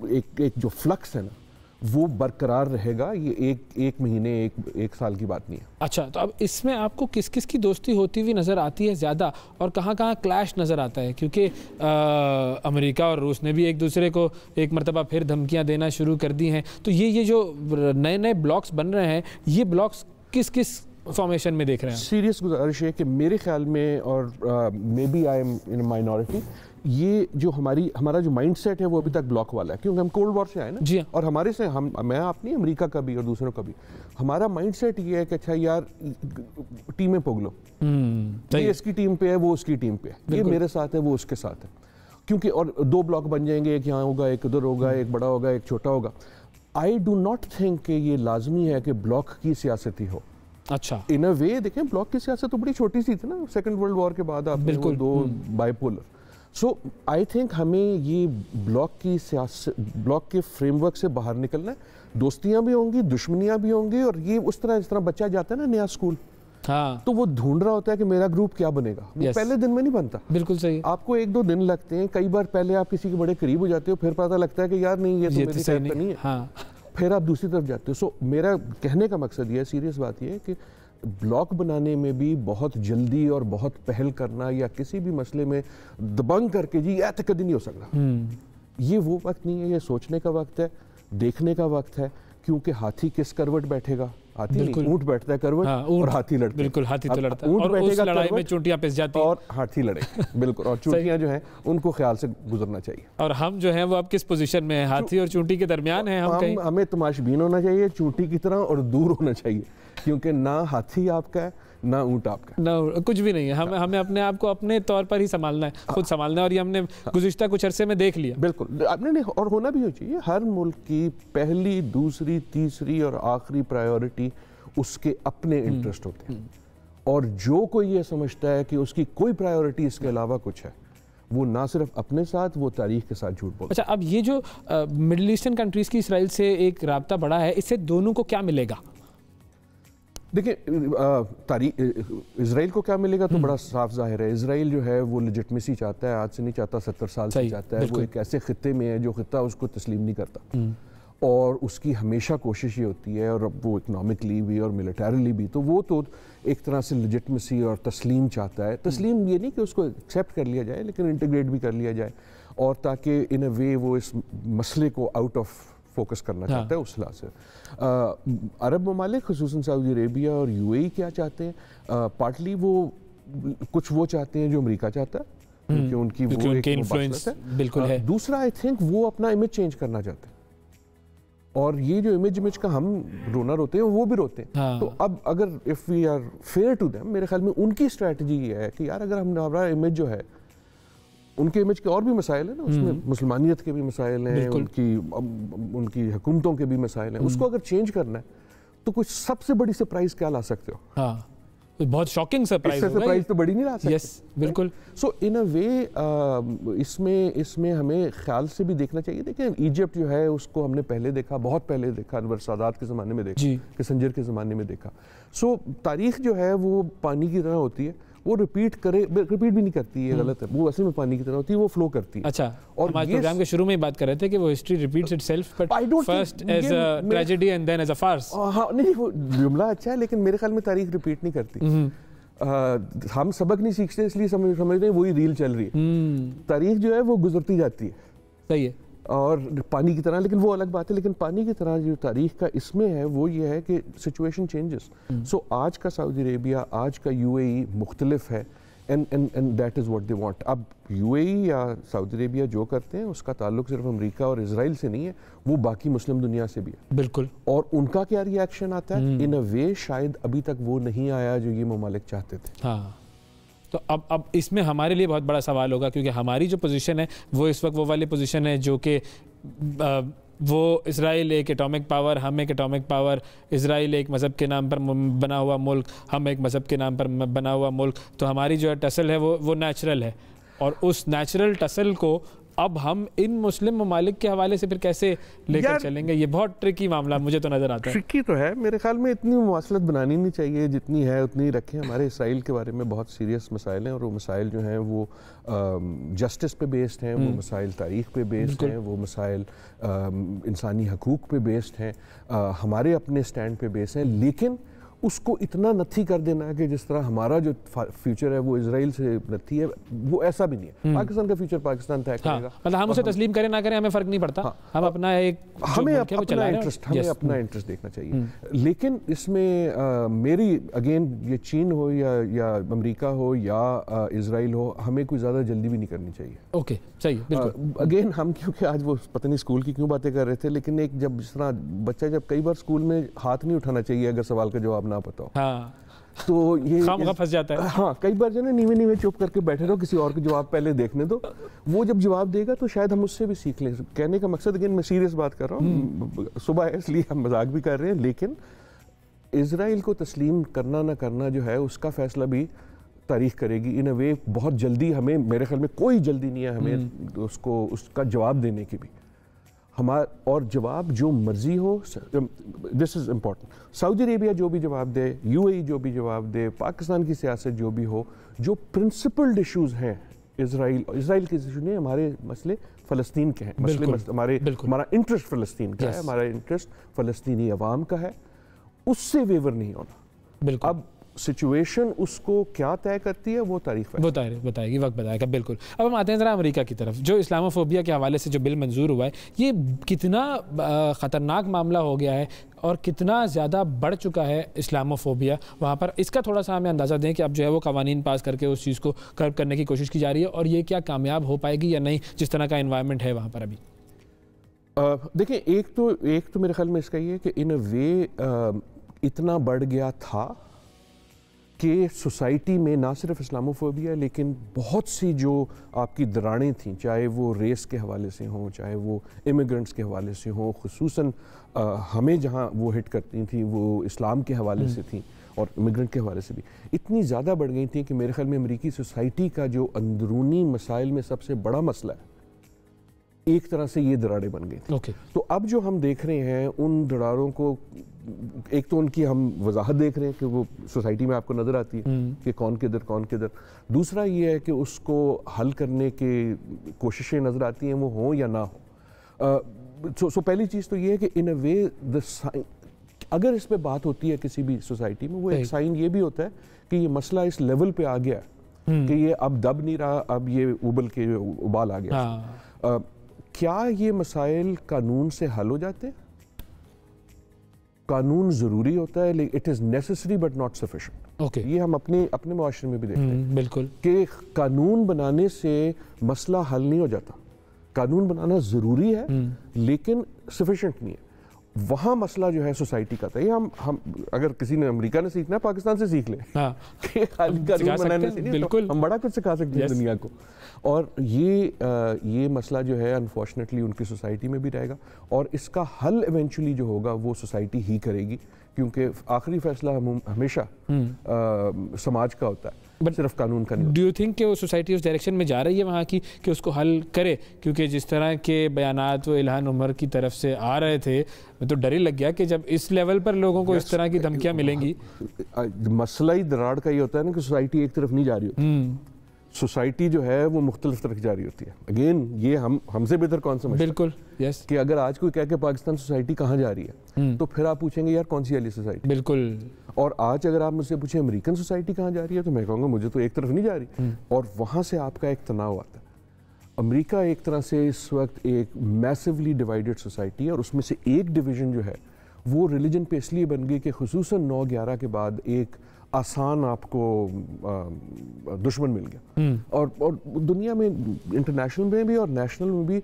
Speaker 7: एक जो फ्लक्स है ना वो बरकरार रहेगा। ये एक महीने, एक साल की बात नहीं है।
Speaker 1: अच्छा, तो अब इसमें आपको किस किस की दोस्ती होती हुई नज़र आती है ज़्यादा, और कहाँ कहाँ क्लैश नज़र आता है? क्योंकि अमेरिका और रूस ने भी एक दूसरे को एक मरतबा फिर धमकियाँ देना शुरू कर दी हैं। तो ये जो नए नए ब्लॉक्स बन रहे हैं, ये ब्लॉक्स किस किस फॉर्मेशन में देख रहे हैं?
Speaker 7: सीरियस गुजारिश है कि मेरे ख्याल में, और maybe I am in minority, ये जो हमारा जो माइंडसेट है वो अभी तक ब्लॉक वाला है, क्योंकि हम कोल्ड वॉर से आए ना
Speaker 1: जी,
Speaker 7: और हमारे से मैं आप नहीं, अमेरिका का भी और दूसरों का भी हमारा माइंडसेट ये है कि अच्छा यार टीमें पोग लो, ये इसकी टीम पे है, वो उसकी टीम पे है, ये मेरे साथ है, वो उसके साथ है, क्योंकि और 2 ब्लॉक बन जाएंगे, एक यहाँ होगा, एक उधर होगा, एक बड़ा होगा, एक छोटा होगा। आई डू नॉट थिंक कि ये लाजमी है कि ब्लॉक की सियासत ही हो।
Speaker 1: अच्छा,
Speaker 7: इन अ वे देखें, ब्लॉक की सियासत तो बड़ी छोटी सी थी ना, सेकंड वर्ल्ड वॉर के बाद आपने वो 2 बाइपोलर। सो आई थिंक हमें ये ब्लॉक की सियासत, ब्लॉक के फ्रेमवर्क से बाहर निकलना है। दोस्तियां भी होंगी, दुश्मनियां भी होंगी, और ये उस तरह जिस तरह बच्चा जाता है ना नया स्कूल,
Speaker 1: हाँ,
Speaker 7: तो वो ढूंढ रहा होता है कि मेरा ग्रुप क्या बनेगा। वो पहले दिन में नहीं बनता।
Speaker 1: बिल्कुल सही।
Speaker 7: आपको 1-2 दिन लगते हैं, कई बार पहले आप किसी के बड़े करीब हो जाते हो, फिर पता लगता है कि यार नहीं, ये तो मेरी टाइप नहीं है, हाँ। फिर आप दूसरी तरफ जाते हो। सो मेरा कहने का मकसद ये है, सीरियस बात ये है कि ब्लॉक बनाने में भी बहुत जल्दी और बहुत पहल करना, या किसी भी मसले में दबंग करके जी यह कभी नहीं हो सकता, ये वो वक्त नहीं है। ये सोचने का वक्त है, देखने का वक्त है, क्योंकि हाथी किस करवट बैठेगा, हाथी नहीं, ऊंट बैठता है करवट, हाँ, और हाथी लड़ता है।
Speaker 1: बिल्कुल, हाथी तो लड़ता है, ऊंट बैठेगा, लड़ाई में चूंटियां पिस जाती हैं
Speaker 7: और हाथी लड़े। बिल्कुल, और चूंटियां जो हैं उनको ख्याल से गुजरना चाहिए।
Speaker 1: और हम जो हैं वो अब किस पोजीशन में हैं? हाथी और चूंटी के दरमियान हैं हम कहीं?
Speaker 7: हमें तमाशबीन होना चाहिए चूंटी की तरह, और दूर होना चाहिए, क्योंकि ना हाथी आपका है ना ऊंट आपका,
Speaker 1: ना कुछ भी नहीं है। हमें अपने आप को अपने तौर पर ही संभालना है, खुद संभालना है, और ये हमने गुज़िश्ता कुछ अरसे में देख लिया।
Speaker 7: बिल्कुल, आपने नहीं, और होना भी हो चाहिए। हर मुल्क की पहली, दूसरी, तीसरी और आखिरी प्रायोरिटी उसके अपने इंटरेस्ट होते हैं, और जो कोई ये समझता है कि उसकी कोई प्रायोरिटी इसके अलावा कुछ है, वो ना सिर्फ अपने साथ, वो तारीख के साथ झूठ बोलता है।
Speaker 1: अच्छा, अब ये जो मिडिल ईस्टर्न कंट्रीज़ की इसराइल से एक राब्ता बढ़ा है, इससे दोनों को क्या मिलेगा?
Speaker 7: देखिए, इजराइल को क्या मिलेगा तो बड़ा साफ जाहिर है। इजराइल जो है वो लेजिटमेसी चाहता है, आज से नहीं चाहता, 70 साल से चाहता है। वो एक ऐसे खित्ते में है जो खित्ता उसको तस्लीम नहीं करता, और उसकी हमेशा कोशिश ये होती है, और वो इकोनॉमिकली भी और मिलिटरीली भी, तो वो तो एक तरह से लेजिटमेसी और तस्लीम चाहता है। तस्लीम ये नहीं कि उसको एक्सेप्ट कर लिया जाए, लेकिन इंटीग्रेट भी कर लिया जाए, और ताकि इन अ वे वो इस मसले को आउट ऑफ फोकस करना चाहता है। उस लिहाज से अरब ममालिक, खुसूसन सऊदी अरेबिया और यूएई क्या चाहते हैं? पार्टली वो कुछ वो चाहते हैं जो अमेरिका चाहता है, क्योंकि उनकी वो एक इन्फ्लुएंस
Speaker 1: बिल्कुल है।
Speaker 7: दूसरा, आई थिंक वो अपना इमेज चेंज करना चाहते हैं, और ये जो इमेज का हम रोना रोते हैं, वो भी रोते हैं। हाँ। तो अब अगर if we are fair to them, मेरे ख्याल में उनकी स्ट्रेटजी ये है कि यार अगर हमारा इमेज जो है, उनके इमेज के और भी मसाइल हैं ना, उसमें मुसलमानियत के भी मसाइल हैं, उनकी हुकूमतों के भी मसाइल हैं, उसको अगर चेंज करना है तो कुछ सबसे बड़ी सरप्राइज क्या ला सकते हो?
Speaker 1: हाँ, बहुत शॉकिंग सरप्राइज
Speaker 7: तो बड़ी नहीं ला सकते।
Speaker 1: यस, बिल्कुल।
Speaker 7: सो इन अ वे इसमें हमें ख्याल से भी देखना चाहिए। देखिए, इजिप्ट जो है उसको हमने पहले देखा, बहुत पहले देखा, अनवर सादात के ज़माने में देखा, किसिंजर के ज़माने में देखा। सो तारीख जो है वो पानी की तरह होती है, वो रिपीट भी नहीं करती है, गलत है, वो असल में पानी की तरह होती है, वो फ्लो करती है।
Speaker 1: अच्छा, और हमारे प्रोग्राम के शुरू में ही बात कर रहे थे कि वो history repeats itself, but first as a tragedy and then as a farce.
Speaker 7: हाँ, नहीं, वो जुमला अच्छा है, लेकिन मेरे ख्याल में तारीख रिपीट नहीं करती। हम सबक नहीं सीखते, इसलिए समझते हैं वही रील चल रही है। तारीख जो है वो गुजरती जाती है,
Speaker 1: सही है,
Speaker 7: और पानी की तरह, लेकिन वो अलग बात है। लेकिन पानी की तरह जो तारीख का इसमें है वो ये है कि सिचुएशन चेंजेस। सो आज का सऊदी अरेबिया, आज का यूएई मुख्तलिफ है, and that is what they want. अब यूएई या सऊदी अरेबिया जो करते हैं उसका ताल्लुक सिर्फ अमेरिका और इजराइल से नहीं है, वो बाकी मुस्लिम दुनिया से भी है।
Speaker 1: बिल्कुल।
Speaker 7: और उनका क्या रिएक्शन आता है? इन अ वे शायद अभी तक वो नहीं आया जो ये ममालिक चाहते थे।
Speaker 1: हाँ, तो अब इसमें हमारे लिए बहुत बड़ा सवाल होगा, क्योंकि हमारी जो पोजीशन है वो इस वक्त वो वाली पोजीशन है जो कि वो इजराइल एक एटॉमिक पावर, हम एक एटॉमिक पावर, इजराइल एक मज़हब के नाम पर बना हुआ मुल्क, हम एक मज़हब के नाम पर बना हुआ मुल्क। तो हमारी जो टसल है वो नेचुरल है, और उस नेचुरल टसल को अब हम इन मुस्लिम ममालिक के हवाले से फिर कैसे लेकर चलेंगे? ये बहुत ट्रिकी मामला मुझे तो नज़र आता है।
Speaker 7: ट्रिकी तो है, मेरे ख्याल में इतनी मुवासलत बनानी नहीं चाहिए, जितनी है उतनी रखें। हमारे इसराइल के बारे में बहुत सीरियस मसाइल हैं, और वो मसाइल जो हैं वो जस्टिस पे बेस्ड हैं, वो मसाइल तारीख पे बेस्ड हैं, वो मसाइल इंसानी हकूक़ पे बेस्ड हैं, हमारे अपने स्टैंड पे बेस्ड हैं, लेकिन उसको इतना नथी कर देना कि जिस तरह हमारा जो फ्यूचर है वो इजराइल से नथी है, वो ऐसा भी नहीं है। पाकिस्तान का फ्यूचर पाकिस्तान तय करेगा।
Speaker 1: मतलब हम उसे तस्लीम करें ना करें हमें फर्क नहीं पड़ता, हम अपना एक
Speaker 7: हमें अपना इंटरेस्ट देखना चाहिए। लेकिन इसमें मेरी अगेन ये चीन हो या अमेरिका हो या इजराइल हो, हमें कोई ज़्यादा जल्दी भी नहीं करनी चाहिए।
Speaker 1: ओके, सही, बिल्कुल।
Speaker 7: अगेन हम क्योंकि आज वो पता नहीं स्कूल की क्यों बातें कर रहे थे, लेकिन एक जब जिस तरह बच्चा जब कई बार स्कूल में हाथ नहीं उठाना चाहिए अगर सवाल का जवाब ना पता हो,
Speaker 1: हाँ,
Speaker 7: तो ये
Speaker 1: खामखा फंस जाता है।
Speaker 7: हाँ, कई बार जो है नीवे चुप करके बैठे रहो, किसी और का जवाब पहले देखने दो, वो जब जवाब देगा तो शायद हम उससे भी सीख लें। कहने का मकसद, अगेन मैं सीरियस बात कर रहा हूँ, सुबह है इसलिए हम मजाक भी कर रहे हैं, लेकिन इजराइल को तस्लीम करना ना करना जो है उसका फैसला भी तारीख करेगी इन अ वे। बहुत जल्दी हमें, मेरे ख्याल में कोई जल्दी नहीं है हमें उसको उसका जवाब देने की भी। हमारा और जवाब जो मर्जी हो, this is important. Saudi Arabia जो भी जवाब दे, यूएई जो भी जवाब दे, पाकिस्तान की सियासत जो भी हो, जो प्रिंसिपल्ड इशूज़ हैं इसराइल के इशू नहीं, हमारे मसले फ़लस्तीन के हैं, हमारा इंटरेस्ट फ़लस्तीन का है, हमारा इंटरेस्ट फ़लस्तीनी अवाम का है, उससे वेवर नहीं होना।
Speaker 1: बिल्कुल।
Speaker 7: अब सिचुएशन उसको क्या तय करती है वो तारीख
Speaker 1: बताएगी, वक्त बताएगा। बिल्कुल। अब हम आते हैं ज़रा अमेरिका की तरफ। जो इस्लामोफोबिया के हवाले से जो बिल मंजूर हुआ है, ये कितना ख़तरनाक मामला हो गया है और कितना ज़्यादा बढ़ चुका है इस्लामोफोबिया वहाँ पर, इसका थोड़ा सा हमें अंदाज़ा दें कि अब जो है वो कवानीन पास करके उस चीज़ को कर्ब करने की कोशिश की जा रही है, और ये क्या कामयाब हो पाएगी या नहीं, जिस तरह का इन्वायरमेंट है वहाँ पर अभी।
Speaker 7: देखिए, एक तो मेरे ख्याल में इसका ये है कि इन अ वे इतना बढ़ गया था कि सोसाइटी में ना सिर्फ इस्लामोफोबिया लेकिन बहुत सी जो आपकी दरारें थीं, चाहे वो रेस के हवाले से हों, चाहे वो इमिग्रेंट्स के हवाले से हों, खुसूसन हमें जहाँ वो हिट करती थी वो इस्लाम के हवाले से थी और इमिग्रेंट के हवाले से भी इतनी ज़्यादा बढ़ गई थी कि मेरे ख्याल में अमेरिकी सोसाइटी का जो अंदरूनी मसाइल में सबसे बड़ा मसला है, एक तरह से ये दरारें बन गई थी। तो अब जो हम देख रहे हैं उन दरारों को, एक तो उनकी हम वजाहत देख रहे हैं कि वो सोसाइटी में आपको नज़र आती है कि कौन किधर। दूसरा ये है कि उसको हल करने की कोशिशें नज़र आती हैं, वो हों या ना हो। सो पहली चीज़ तो ये है कि इन अ वे अगर इस पे बात होती है किसी भी सोसाइटी में, वो एक साइन ये भी होता है कि ये मसला इस लेवल पे आ गया कि ये अब दब नहीं रहा, अब ये उबल के उबाल आ गया। क्या ये मसाइल कानून से हल हो जाते हैं? कानून ज़रूरी होता है, लेकिन it is necessary but not sufficient. ये हम अपने मुआशरे में भी देखते हैं
Speaker 1: बिल्कुल
Speaker 7: कि कानून बनाने से मसला हल नहीं हो जाता। कानून बनाना ज़रूरी है लेकिन सफिशिएंट नहीं है। वहाँ मसला जो है सोसाइटी का था। ये हम अगर किसी ने अमेरिका ने सीखना है, पाकिस्तान से सीख ले कि कानून बनाने से नहीं, तो हम बड़ा कुछ सिखा सकते हैं दुनिया को। और ये मसला जो है अनफॉर्चुनेटली उनकी सोसाइटी में भी रहेगा, और इसका हल इवेंचुअली जो होगा वो सोसाइटी ही करेगी, क्योंकि आखिरी फैसला हमेशा समाज का होता है, सिर्फ कानून का नहीं।
Speaker 1: डू यू थिंक कि वो सोसाइटी उस डायरेक्शन में जा रही है वहाँ की कि उसको हल करे? क्योंकि जिस तरह के बयानात वो इल्हान उमर की तरफ से आ रहे थे, मैं तो डर ही लग गया कि जब इस लेवल पर लोगों को इस तरह की धमकियाँ मिलेंगी।
Speaker 7: मसला ही दरार का ये होता है ना कि सोसाइटी एक तरफ नहीं जा रही होती, सोसाइटी जो है वो मुख्तलिफ तरफ जा रही होती है। अगेन ये हमसे बेहतर कौन समझता है?
Speaker 1: बिल्कुल, यस।
Speaker 7: कि अगर आज कोई कह के पाकिस्तान सोसाइटी कहाँ जा रही है, तो फिर आप पूछेंगे यार कौन सी वाली सोसाइटी?
Speaker 1: बिल्कुल।
Speaker 7: और आज अगर आप मुझसे पूछें अमेरिकन सोसाइटी कहाँ जा रही है, तो मैं कहूँगा मुझे तो एक तरफ नहीं जा रही, और वहाँ से आपका एक तनाव आता है। अमेरिका एक तरह से इस वक्त एक मैसिवली डिवाइडेड सोसाइटी है, और उसमें से एक डिवीजन जो है वो रिलीजन पे इसलिए बन गई कि खुसूसन 9/11 के बाद एक आसान आपको दुश्मन मिल गया। और दुनिया में इंटरनेशनल में भी और नेशनल में भी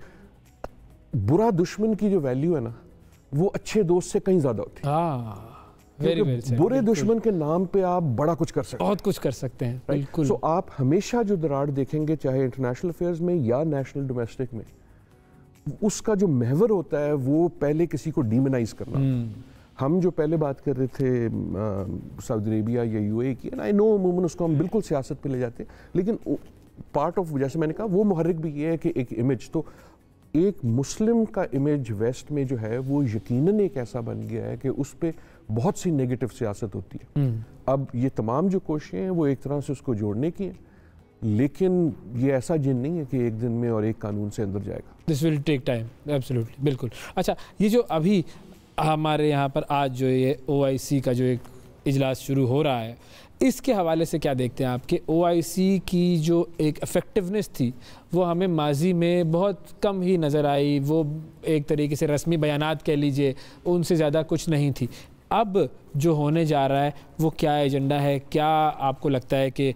Speaker 7: बुरा दुश्मन की जो वैल्यू है ना, वो अच्छे दोस्त से कहीं ज्यादा होती है। बुरे दुश्मन के नाम पे आप बड़ा कुछ कर सकते हैं,
Speaker 1: बहुत कुछ कर सकते हैं। बिल्कुल।
Speaker 7: सो आप हमेशा जो दरार देखेंगे, चाहे इंटरनेशनल अफेयर्स में या नेशनल डोमेस्टिक में, उसका जो महवर होता है वो पहले किसी को डीमोनाइज करना। हम जो पहले बात कर रहे थे सऊदी अरेबिया या यूएई की, आई नो अमूमन उसको हम बिल्कुल सियासत पे ले जाते हैं, लेकिन पार्ट ऑफ, जैसे मैंने कहा, वो मुहर्रिक भी ये है कि एक इमेज, तो एक मुस्लिम का इमेज वेस्ट में जो है वो यकीनन एक ऐसा बन गया है कि उस पर बहुत सी नेगेटिव सियासत होती है। अब ये तमाम जो कोशिशें हैं वो एक तरह से उसको जोड़ने की हैं, लेकिन ये ऐसा जिन नहीं है कि एक दिन में और एक कानून से अंदर जाएगा।
Speaker 1: This will take time, absolutely, बिल्कुल। अच्छा, ये जो अभी हमारे यहाँ पर आज जो ये OIC का जो एक इजलास शुरू हो रहा है, इसके हवाले से क्या देखते हैं आप कि OIC की जो एक इफ़ेक्टिवनेस थी वो हमें माजी में बहुत कम ही नज़र आई, वो एक तरीके से रस्मी बयानात कह लीजिए, उनसे ज़्यादा कुछ नहीं थी। अब जो होने जा रहा है वो क्या एजेंडा है, क्या आपको लगता है कि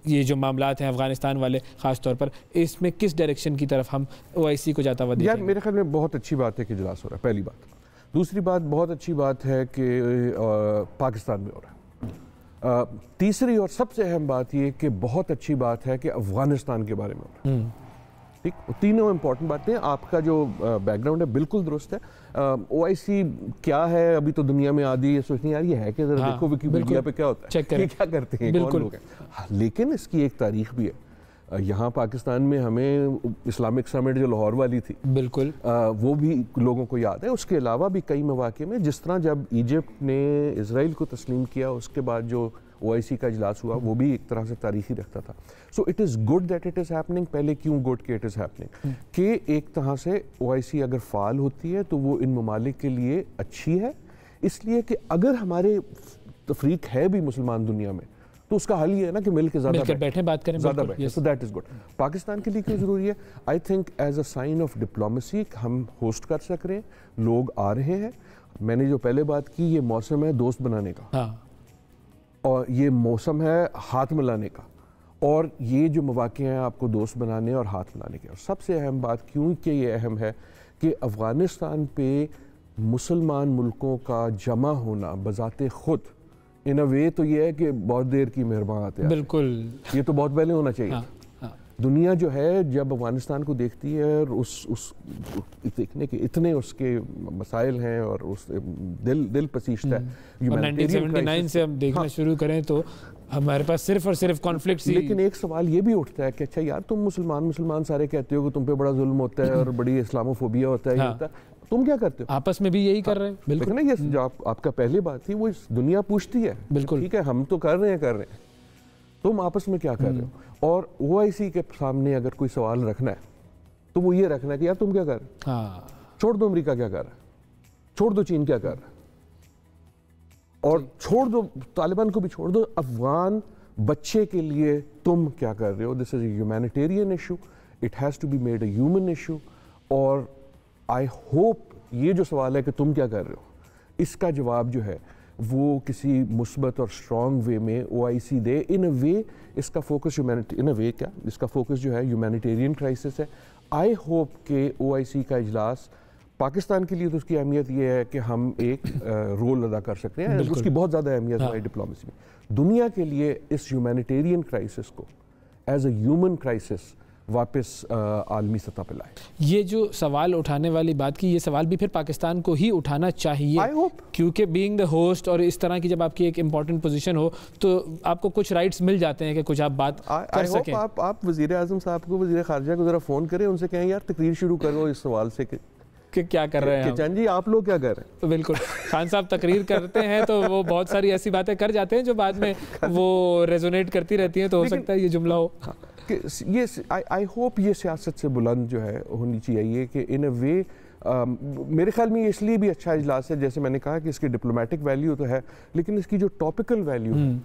Speaker 1: ये जो मामलात हैं अफ़गानिस्तान वाले ख़ास तौर पर, इसमें किस डायरेक्शन की तरफ हम OIC को जाता हुआ देखेंगे?
Speaker 7: यार मेरे ख्याल में बहुत अच्छी बात है कि इजलास हो रहा है, पहली बात। दूसरी बात, बहुत अच्छी बात है कि पाकिस्तान में हो रहा है। तीसरी और सबसे अहम बात ये कि बहुत अच्छी बात है कि अफ़गानिस्तान के बारे में हो रहा है। ठीक, तीनों इंपॉर्टेंट बातें। आपका जो बैकग्राउंड है बिल्कुल दुरुस्त है। OIC क्या है, अभी तो दुनिया में आदि ये सोचनी यार ये है कि जरा देखो विकिपीडिया पे क्या होता है, ये क्या करते हैं, कौन लोग हैं। लेकिन इसकी एक तारीख भी है। यहाँ पाकिस्तान में हमें इस्लामिक समिट जो लाहौर वाली थी, बिल्कुल वो भी लोगों को याद है। उसके अलावा भी कई मौके में, जिस तरह जब इजिप्ट ने इजराइल को तस्लीम किया उसके बाद जो OIC का इजलास हुआ वो भी एक तरह से तारीखी रखता था। So it is good that it is happening. पहले क्यों गुड कि इट इज़ हैपनिंग, कि एक तरह से OIC अगर फ़ाल होती है तो वो इन ममालिक के लिए अच्छी है, इसलिए कि अगर हमारे तफरीक है भी मुसलमान दुनिया में तो उसका हल ये है ना कि मिलकर ज़्यादा
Speaker 1: बैठे बात करें,
Speaker 7: ज़्यादा बैठे। So that is good. Pakistan के लिए क्यों ज़रूरी है? I think as a sign of diplomacy हम होस्ट कर सक रहे हैं, लोग आ रहे हैं। मैंने जो पहले बात की, ये मौसम है दोस्त बनाने का, हाँ। और ये मौसम है हाथ मिलाने का, और ये जो मौके हैं आपको दोस्त बनाने और हाथ मिलाने के। और सबसे अहम बात क्यों कि ये अहम है कि अफ़गानिस्तान पे मुसलमान मुल्कों का जमा होना बज़ाते खुद इन अ वे तो ये है कि बहुत देर की मेहरबान आते हैं, बिल्कुल ये तो बहुत पहले होना चाहिए। हाँ, हाँ। दुनिया जो है जब अफगानिस्तान को देखती है और उस देखने के इतने उसके मसाइल हैं और उस दिल पसीजता है।
Speaker 1: 1979 से हम देखना शुरू करें तो हमारे पास सिर्फ और सिर्फ कॉन्फ्लिक्ट।
Speaker 7: लेकिन एक सवाल ये भी उठता है कि अच्छा यार तुम मुसलमान सारे कहते हो कि तुम पे बड़ा जुल्म होता है और बड़ी इस्लामोफोबिया होता है, हाँ। तुम क्या करते हो?
Speaker 1: आपस में भी यही कर रहे हैं। बिल्कुल
Speaker 7: ना, ये जो आपका पहले बात थी वो दुनिया पूछती है, बिल्कुल ठीक है हम तो कर रहे हैं, तुम आपस में क्या कर रहे हो? और OIC के सामने अगर कोई सवाल रखना है तो वो ये रखना है कि यार तुम क्या कर रहे हो? हाँ। छोड़ दो अमेरिका क्या कर रहा है, छोड़ दो चीन क्या कर रहा है, और छोड़ दो तालिबान को भी छोड़ दो, अफगान बच्चे के लिए तुम क्या कर रहे हो? This is a humanitarian issue, it has to be made a human issue. और आई होप ये जो सवाल है कि तुम क्या कर रहे हो, इसका जवाब जो है वो किसी मुस्बत और स्ट्रॉन्ग वे में OIC दे। इन अ वे इसका फोकस इसका फोकस जो है ह्यूमैनिटेरियन क्राइसिस है। आई होप कि OIC का इजलास पाकिस्तान के लिए तो उसकी अहमियत ये है कि हम एक रोल अदा कर सकते हैं, उसकी बहुत ज़्यादा अहमियत है डिप्लोमेसी में। दुनिया के लिए इस ह्यूमैनिटेरियन क्राइसिस को एज अ ह्यूमन क्राइसिस वापस आलमी सतह पर लाए।
Speaker 1: ये जो सवाल उठाने वाली बात की, ये सवाल भी फिर पाकिस्तान को ही उठाना चाहिए, क्योंकि बीइंग द होस्ट और इस तरह की जब आपकी एक इम्पॉर्टेंट पोजीशन हो तो आपको कुछ राइट्स मिल जाते हैं कि कुछ आप बात कर सकें।
Speaker 7: आप वज़ीर आज़म साहब को, वज़ीर ख़ारिजा को ज़रा फ़ोन करें, उनसे कहें यार तकरीर शुरू करो इस सवाल से
Speaker 1: कि क्या कर रहे हैं
Speaker 7: चांद जी, आप लोग क्या कर रहे हैं?
Speaker 1: तो बिल्कुल खान साहब तकरीर करते हैं तो वो बहुत सारी ऐसी बातें कर जाते हैं जो बाद में वो रेजोनेट करती रहती हैं, तो हो सकता है ये जुमला हो
Speaker 7: कि ये आई होप ये सियासत से बुलंद जो है होनी चाहिए कि इन अ वे मेरे ख्याल में ये इसलिए भी अच्छा इजलास है, जैसे मैंने कहा कि इसकी डिप्लोमेटिक वैल्यू तो है, लेकिन इसकी जो टॉपिकल वैल्यू है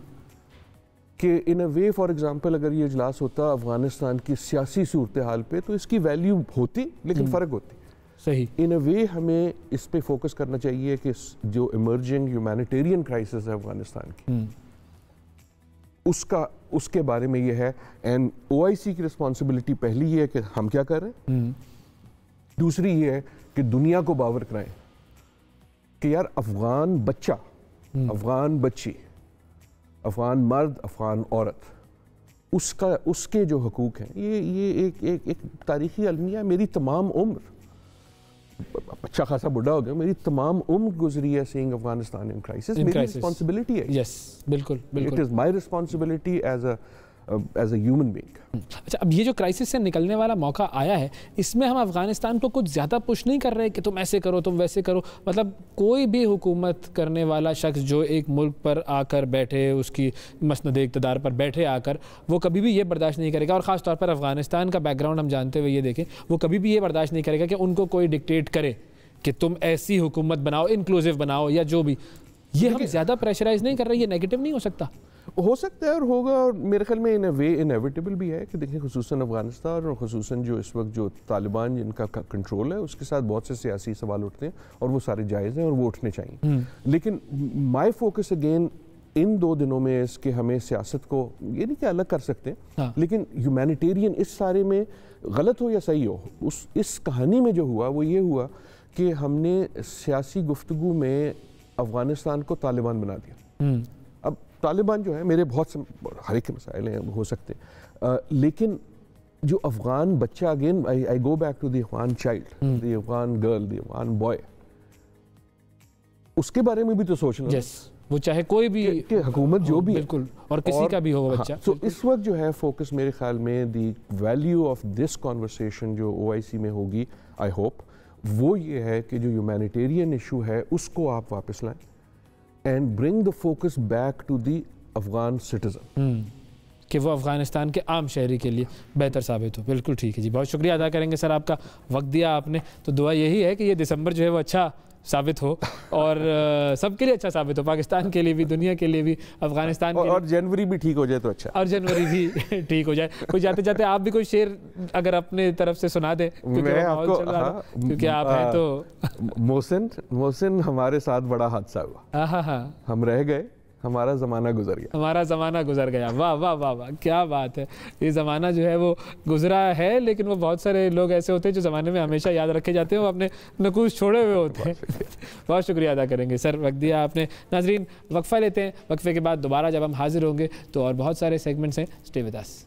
Speaker 7: कि इन अ वे फॉर एग्जांपल अगर ये इजलास होता अफगानिस्तान की सियासी सूरत हाल पे तो इसकी वैल्यू होती, लेकिन फ़र्क होती।
Speaker 1: सही।
Speaker 7: इन अ वे हमें इस पे फोकस करना चाहिए कि जो इमर्जिंग ह्यूमैनिटेरियन क्राइसिस है अफगानिस्तान की, उसके बारे में ये है। एंड OIC की रिस्पॉन्सिबिलिटी पहली ये है कि हम क्या कर रहे हैं, दूसरी ये है कि दुनिया को बावर कराएं कि यार अफगान बच्चा, अफगान बच्ची, अफगान मर्द, अफगान औरत, उसके जो हकूक हैं ये एक तारीखी अलमिया। मेरी तमाम उम्र, अच्छा खासा बुढ़ा हो गया, मेरी तमाम उम्र गुजरी है सीइंग अफगानिस्तान इन क्राइसिस। मेरी रिस्पांसिबिलिटी है।
Speaker 1: यस, बिल्कुल बिल्कुल।
Speaker 7: It is my responsibility as a human being.
Speaker 1: अच्छा, अब ये जो क्राइसिस से निकलने वाला मौका आया है, इसमें हम अफगानिस्तान को कुछ ज़्यादा पुश नहीं कर रहे कि तुम ऐसे करो, तुम वैसे करो। मतलब कोई भी हुकूमत करने वाला शख्स जो एक मुल्क पर आकर बैठे, उसकी मसनद इक़्तिदार पर बैठे आकर, वो कभी भी ये बर्दाश्त नहीं करेगा, और ख़ास तौर पर अफगानिस्तान का बैकग्राउंड हम जानते हुए ये देखें, वो कभी भी ये बर्दाश्त नहीं करेगा कि उनको कोई डिक्टेट करे कि तुम ऐसी हुकूमत बनाओ, इंक्लूसिव बनाओ या जो भी। ये हम ज़्यादा प्रेशराइज नहीं कर रहे, ये नेगेटिव नहीं हो सकता?
Speaker 7: हो सकता है और होगा, और मेरे ख्याल में इन अ वे इनएविटेबल भी है कि देखिए खुसूसन अफगानिस्तान और खुसूसन जो इस वक्त जो तालिबान जिनका कंट्रोल है उसके साथ बहुत से सियासी सवाल उठते हैं और वो सारे जायज़ हैं और वो उठने चाहिए। लेकिन माई फोकस अगेन इन 2 दिनों में इसके हमें सियासत को ये नहीं कि अलग कर सकते, लेकिन ह्यूमैनिटेरियन इस सारे में गलत हो या सही हो, इस कहानी में जो हुआ वो ये हुआ कि हमने सियासी गुफ्तगू में अफगानिस्तान को तालिबान बना दिया। अब तालिबान जो है मेरे बहुत से हर एक के मसाइल हैं, हो सकते हैं, लेकिन जो अफगान बच्चा, again I go back to the Afghan child, the Afghan girl, the Afghan boy, उसके बारे में भी तो सोचना।
Speaker 1: yes. वो चाहे कोई भी
Speaker 7: कि हुकूमत जो भी
Speaker 1: बिल्कुल और किसी का भी हो बच्चा।
Speaker 7: तो इस वक्त जो है फोकस मेरे ख्याल में the value of this conversation जो OIC में होगी, आई होप, वो ये है कि जो ह्यूमैनिटेरियन इशू है उसको आप वापस लाएं and bring the focus back to the Afghan citizen,
Speaker 1: कि वो अफगानिस्तान के आम शहरी के लिए बेहतर साबित हो। बिल्कुल ठीक है जी, बहुत शुक्रिया अदा करेंगे सर, आपका वक्त दिया आपने। तो दुआ यही है कि ये दिसंबर जो है वो अच्छा साबित हो और सबके लिए अच्छा साबित हो, पाकिस्तान के लिए भी, दुनिया के लिए भी, अफगानिस्तान के लिए,
Speaker 7: और जनवरी भी ठीक हो जाए तो अच्छा,
Speaker 1: और जनवरी भी ठीक हो जाए। कोई जाते जाते आप भी कोई शेर अगर अपने तरफ से सुना दे,
Speaker 7: मैं आपको,
Speaker 1: क्योंकि आप हैं तो।
Speaker 7: मोहसिन हमारे साथ बड़ा हादसा हुआ, हम रह गए, हमारा ज़माना गुजर गया,
Speaker 1: हमारा ज़माना गुजर गया। वाह वाह वाह वाह, क्या बात है। ये ज़माना जो है वो गुजरा है, लेकिन वो बहुत सारे लोग ऐसे होते हैं जो ज़माने में हमेशा याद रखे जाते हैं, वो अपने नकूश छोड़े हुए होते हैं। बहुत शुक्रिया अदा करेंगे सर, वक्त दिया आपने। नाजरीन, वक्फा लेते हैं, वक्फे के बाद दोबारा जब हम हाजिर होंगे तो और बहुत सारे सेगमेंट्स हैं, stay with us.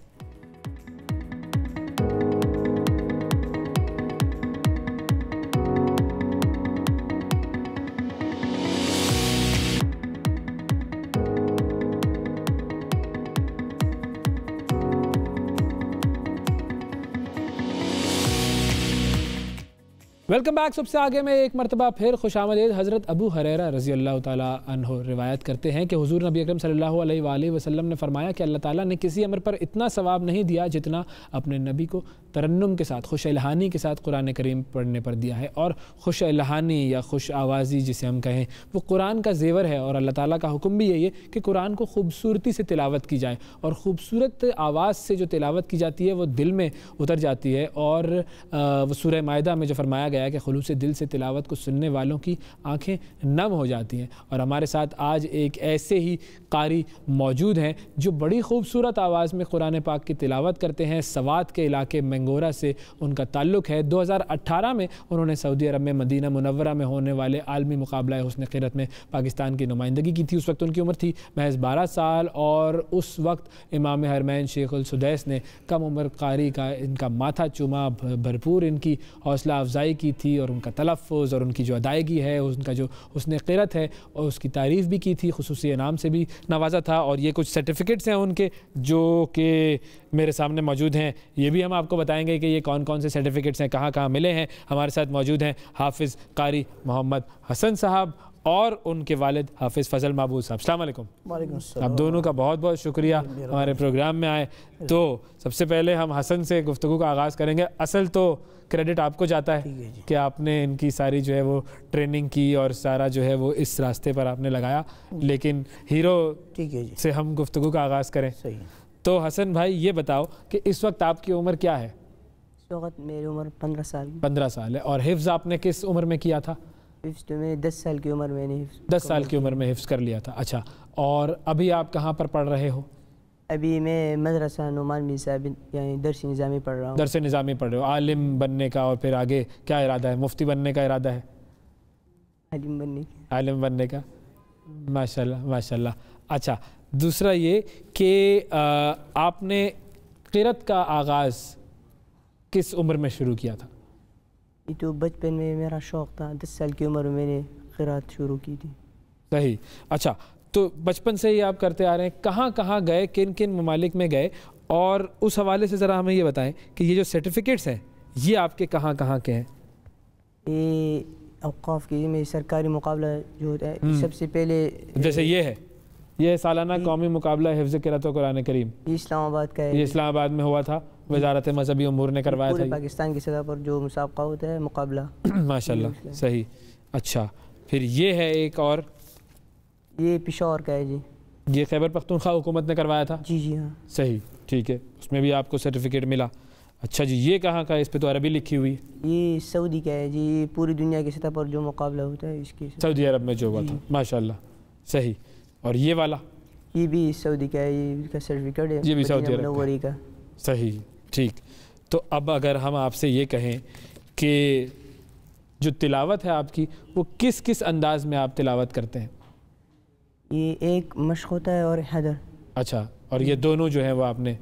Speaker 1: Welcome back. सबसे आगे में एक मरतबा फिर खुशामदीद। हज़रत अबू हुरैरा रज़ी अल्लाह ताला अन्हो रिवायत करते हैं कि हुज़ूर नबी अकरम सल्लल्लाहु अलैहि वसल्लम ने फरमाया कि अल्लाह ताला ने किसी अमर पर इतना सवाब नहीं दिया जितना अपने नबी को तरन्नुम के साथ, खुश इल्हानी के साथ कुरान करीम पढ़ने पर दिया है। और खुश इल्हानी या खुश आवाज़ी जिसे हम कहें, वो कुरान का जेवर है। और अल्लाह ताला का हुक्म भी यही है कि कुरान को खूबसूरती से तिलावत की जाए, और ख़ूबसूरत आवाज़ से जो तिलावत की जाती है वो दिल में उतर जाती है। और वो सूरह माइदा में जो फरमाया गया है कि खुलूस दिल से तिलावत को सुनने वालों की आंखें नम हो जाती हैं। और हमारे साथ आज एक ऐसे ही कारी मौजूद हैं जो बड़ी खूबसूरत आवाज़ में कुरान पाक की तिलावत करते हैं। सवात के इलाके मंगोरा से उनका ताल्लुक़ है। 2018 में उन्होंने सऊदी अरब में मदीना मुनव्वरा में होने वाले आलमी मुकाबला हुस्न क़िरत में पाकिस्तान की नुमाइंदगी की थी। उस वक्त उनकी उम्र थी महज 12 साल, और उस वक्त इमाम हरमैन शेख उल सुदैस ने कम उम्र कारी का इनका माथा चूमा, भरपूर इनकी हौसला अफजाई की थी, और उनका तलफ़्फ़ुज़ और उनकी जो अदायगी है, उनका जो हुस्न क़िरत है, और उसकी तारीफ़ भी की थी, खुसूसी इनाम से भी नवाजा था। और ये कुछ सर्टिफिकेट्स हैं उनके जो कि मेरे सामने मौजूद हैं। ये भी हम आपको बताएंगे कि ये कौन कौन से सर्टिफिकेट्स हैं, कहाँ कहाँ मिले हैं। हमारे साथ मौजूद हैं हाफिज़ कारी मोहम्मद हसन साहब और उनके वालिद हाफिज़ फ़ज़ल महबूब साहब। अस्सलाम वालेकुम।
Speaker 8: वालेकुम अस्सलाम।
Speaker 1: आप दोनों का बहुत बहुत शुक्रिया हमारे प्रोग्राम में आए। तो सबसे पहले हम हसन से गुफ्तगू का आगाज़ करेंगे। असल तो क्रेडिट आपको जाता है कि आपने इनकी सारी जो है वो ट्रेनिंग की और सारा जो है वो इस रास्ते पर आपने लगाया, लेकिन हीरो से हम गुफ्तगू का आगाज़ करें।
Speaker 8: सही।
Speaker 1: तो हसन भाई ये बताओ कि इस वक्त आपकी उम्र क्या है?
Speaker 8: इस वक्त मेरी उम्र 15 साल।
Speaker 1: 15 साल है। और हिफ्ज़ आपने किस उम्र में किया था?
Speaker 8: हिफ्ज़ तो मैं 10 साल की उम्र में
Speaker 1: 10 साल की उम्र में हिफ्ज़ कर लिया था। अच्छा, और अभी आप कहाँ पर पढ़ रहे हो?
Speaker 8: अभी मैं मदरसा नुमान मी साहब यानी दरस निज़ामी पढ़ रहा हूँ।
Speaker 1: दरस निज़ामी पढ़ रहे हो। आलिम बनने का और फिर आगे क्या इरादा है? मुफ्ती बनने का इरादा है?
Speaker 8: आलिम बनने का।
Speaker 1: आलिम बनने का, माशाल्लाह माशाल्लाह। अच्छा, दूसरा ये कि आपने क़िरत का आगाज़ किस उम्र में शुरू किया था?
Speaker 8: ये तो बचपन में मेरा शौक़ था। 10 साल की उम्र में मैंने क़िरात शुरू की थी।
Speaker 1: सही। अच्छा, तो बचपन से ही आप करते आ रहे हैं। कहाँ कहाँ गए, किन किन ममालिक में गए, और उस हवाले से ज़रा हमें ये बताएं कि ये जो सर्टिफिकेट्स हैं ये आपके कहाँ कहाँ के हैं?
Speaker 8: ये औक़ाफ़ की में सरकारी मुकाबला जो होता है, सबसे पहले
Speaker 1: जैसे ये है, ये सालाना कौमी मुकाबला हिफ्ज़ क़िरात कुरान करीम,
Speaker 8: ये इस्लामाबाद का है।
Speaker 1: ये इस्लामाबाद में हुआ था, वज़ारत मज़हबी उमूर ने करवाया था।
Speaker 8: पाकिस्तान की सतह पर जो मुसाबका होता है, मुकाबला।
Speaker 1: माशाल्लाह, सही। अच्छा, फिर ये है एक और,
Speaker 8: ये पेशावर का है जी।
Speaker 1: ये खैबर पख्तूनख्वा हुकूमत ने करवाया था?
Speaker 8: जी जी हाँ।
Speaker 1: सही, ठीक है, उसमें भी आपको सर्टिफिकेट मिला। अच्छा जी, ये कहाँ का है? इस पे तो अरबी लिखी हुई है।
Speaker 8: ये सऊदी का है जी, पूरी दुनिया की सतह पर जो मुकाबला होता है इसके।
Speaker 1: सऊदी अरब में जो हुआ था, माशाल्लाह, सही। और ये वाला?
Speaker 8: ये भी सऊदी का है, ये इसका सर्टिफिकेट है,
Speaker 1: ये भी सऊदी अरब
Speaker 8: का।
Speaker 1: सही, ठीक। तो अब अगर हम आपसे ये कहें कि जो तिलावत है आपकी, वो किस किस अंदाज में आप तिलावत करते हैं?
Speaker 8: ये एक मश्क होता है और हैदर।
Speaker 1: अच्छा, और ये दोनों जो है वो आपने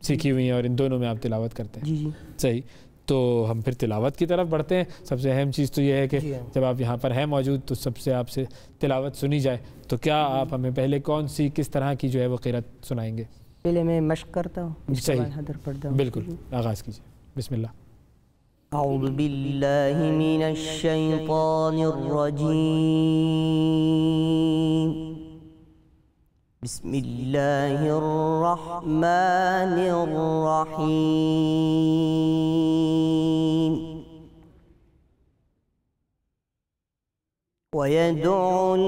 Speaker 1: सीखी हुई हैं और इन दोनों में आप तिलावत करते हैं?
Speaker 8: जी जी।
Speaker 1: सही। तो हम फिर तिलावत की तरफ बढ़ते हैं। सबसे अहम चीज़ तो ये है कि जब आप यहाँ पर हैं मौजूद, तो सबसे आपसे तिलावत सुनी जाए। तो क्या आप हमें पहले कौन सी किस तरह की जो है वो क़िरात सुनाएंगे?
Speaker 8: पहले मैं मश्क करता हूँ,
Speaker 1: सही,
Speaker 8: हैदर पढ़ता हूँ।
Speaker 1: बिल्कुल, आगाज़ कीजिए। बिस्मिल्लाह।
Speaker 8: अऊज़ु बिल्लाहि मिनश शैतानिर रजीम। बिस्मिल्लाहिर रहमानिर रहीम। वयदउल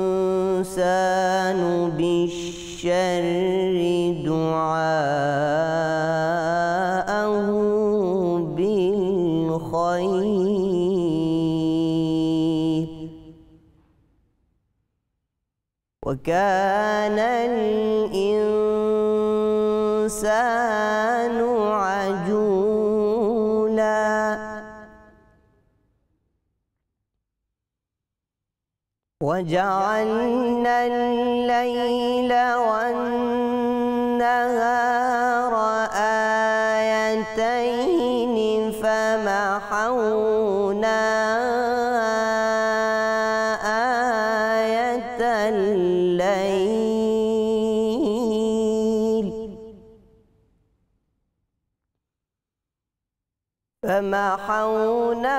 Speaker 8: इंसानु बिश्शर्रि दुआअहु बिल खैर वकानल इंसानु अजूला। वजअलनल लैला वन्नहार आयतैनि फमहौना आयतल लैल फमहौना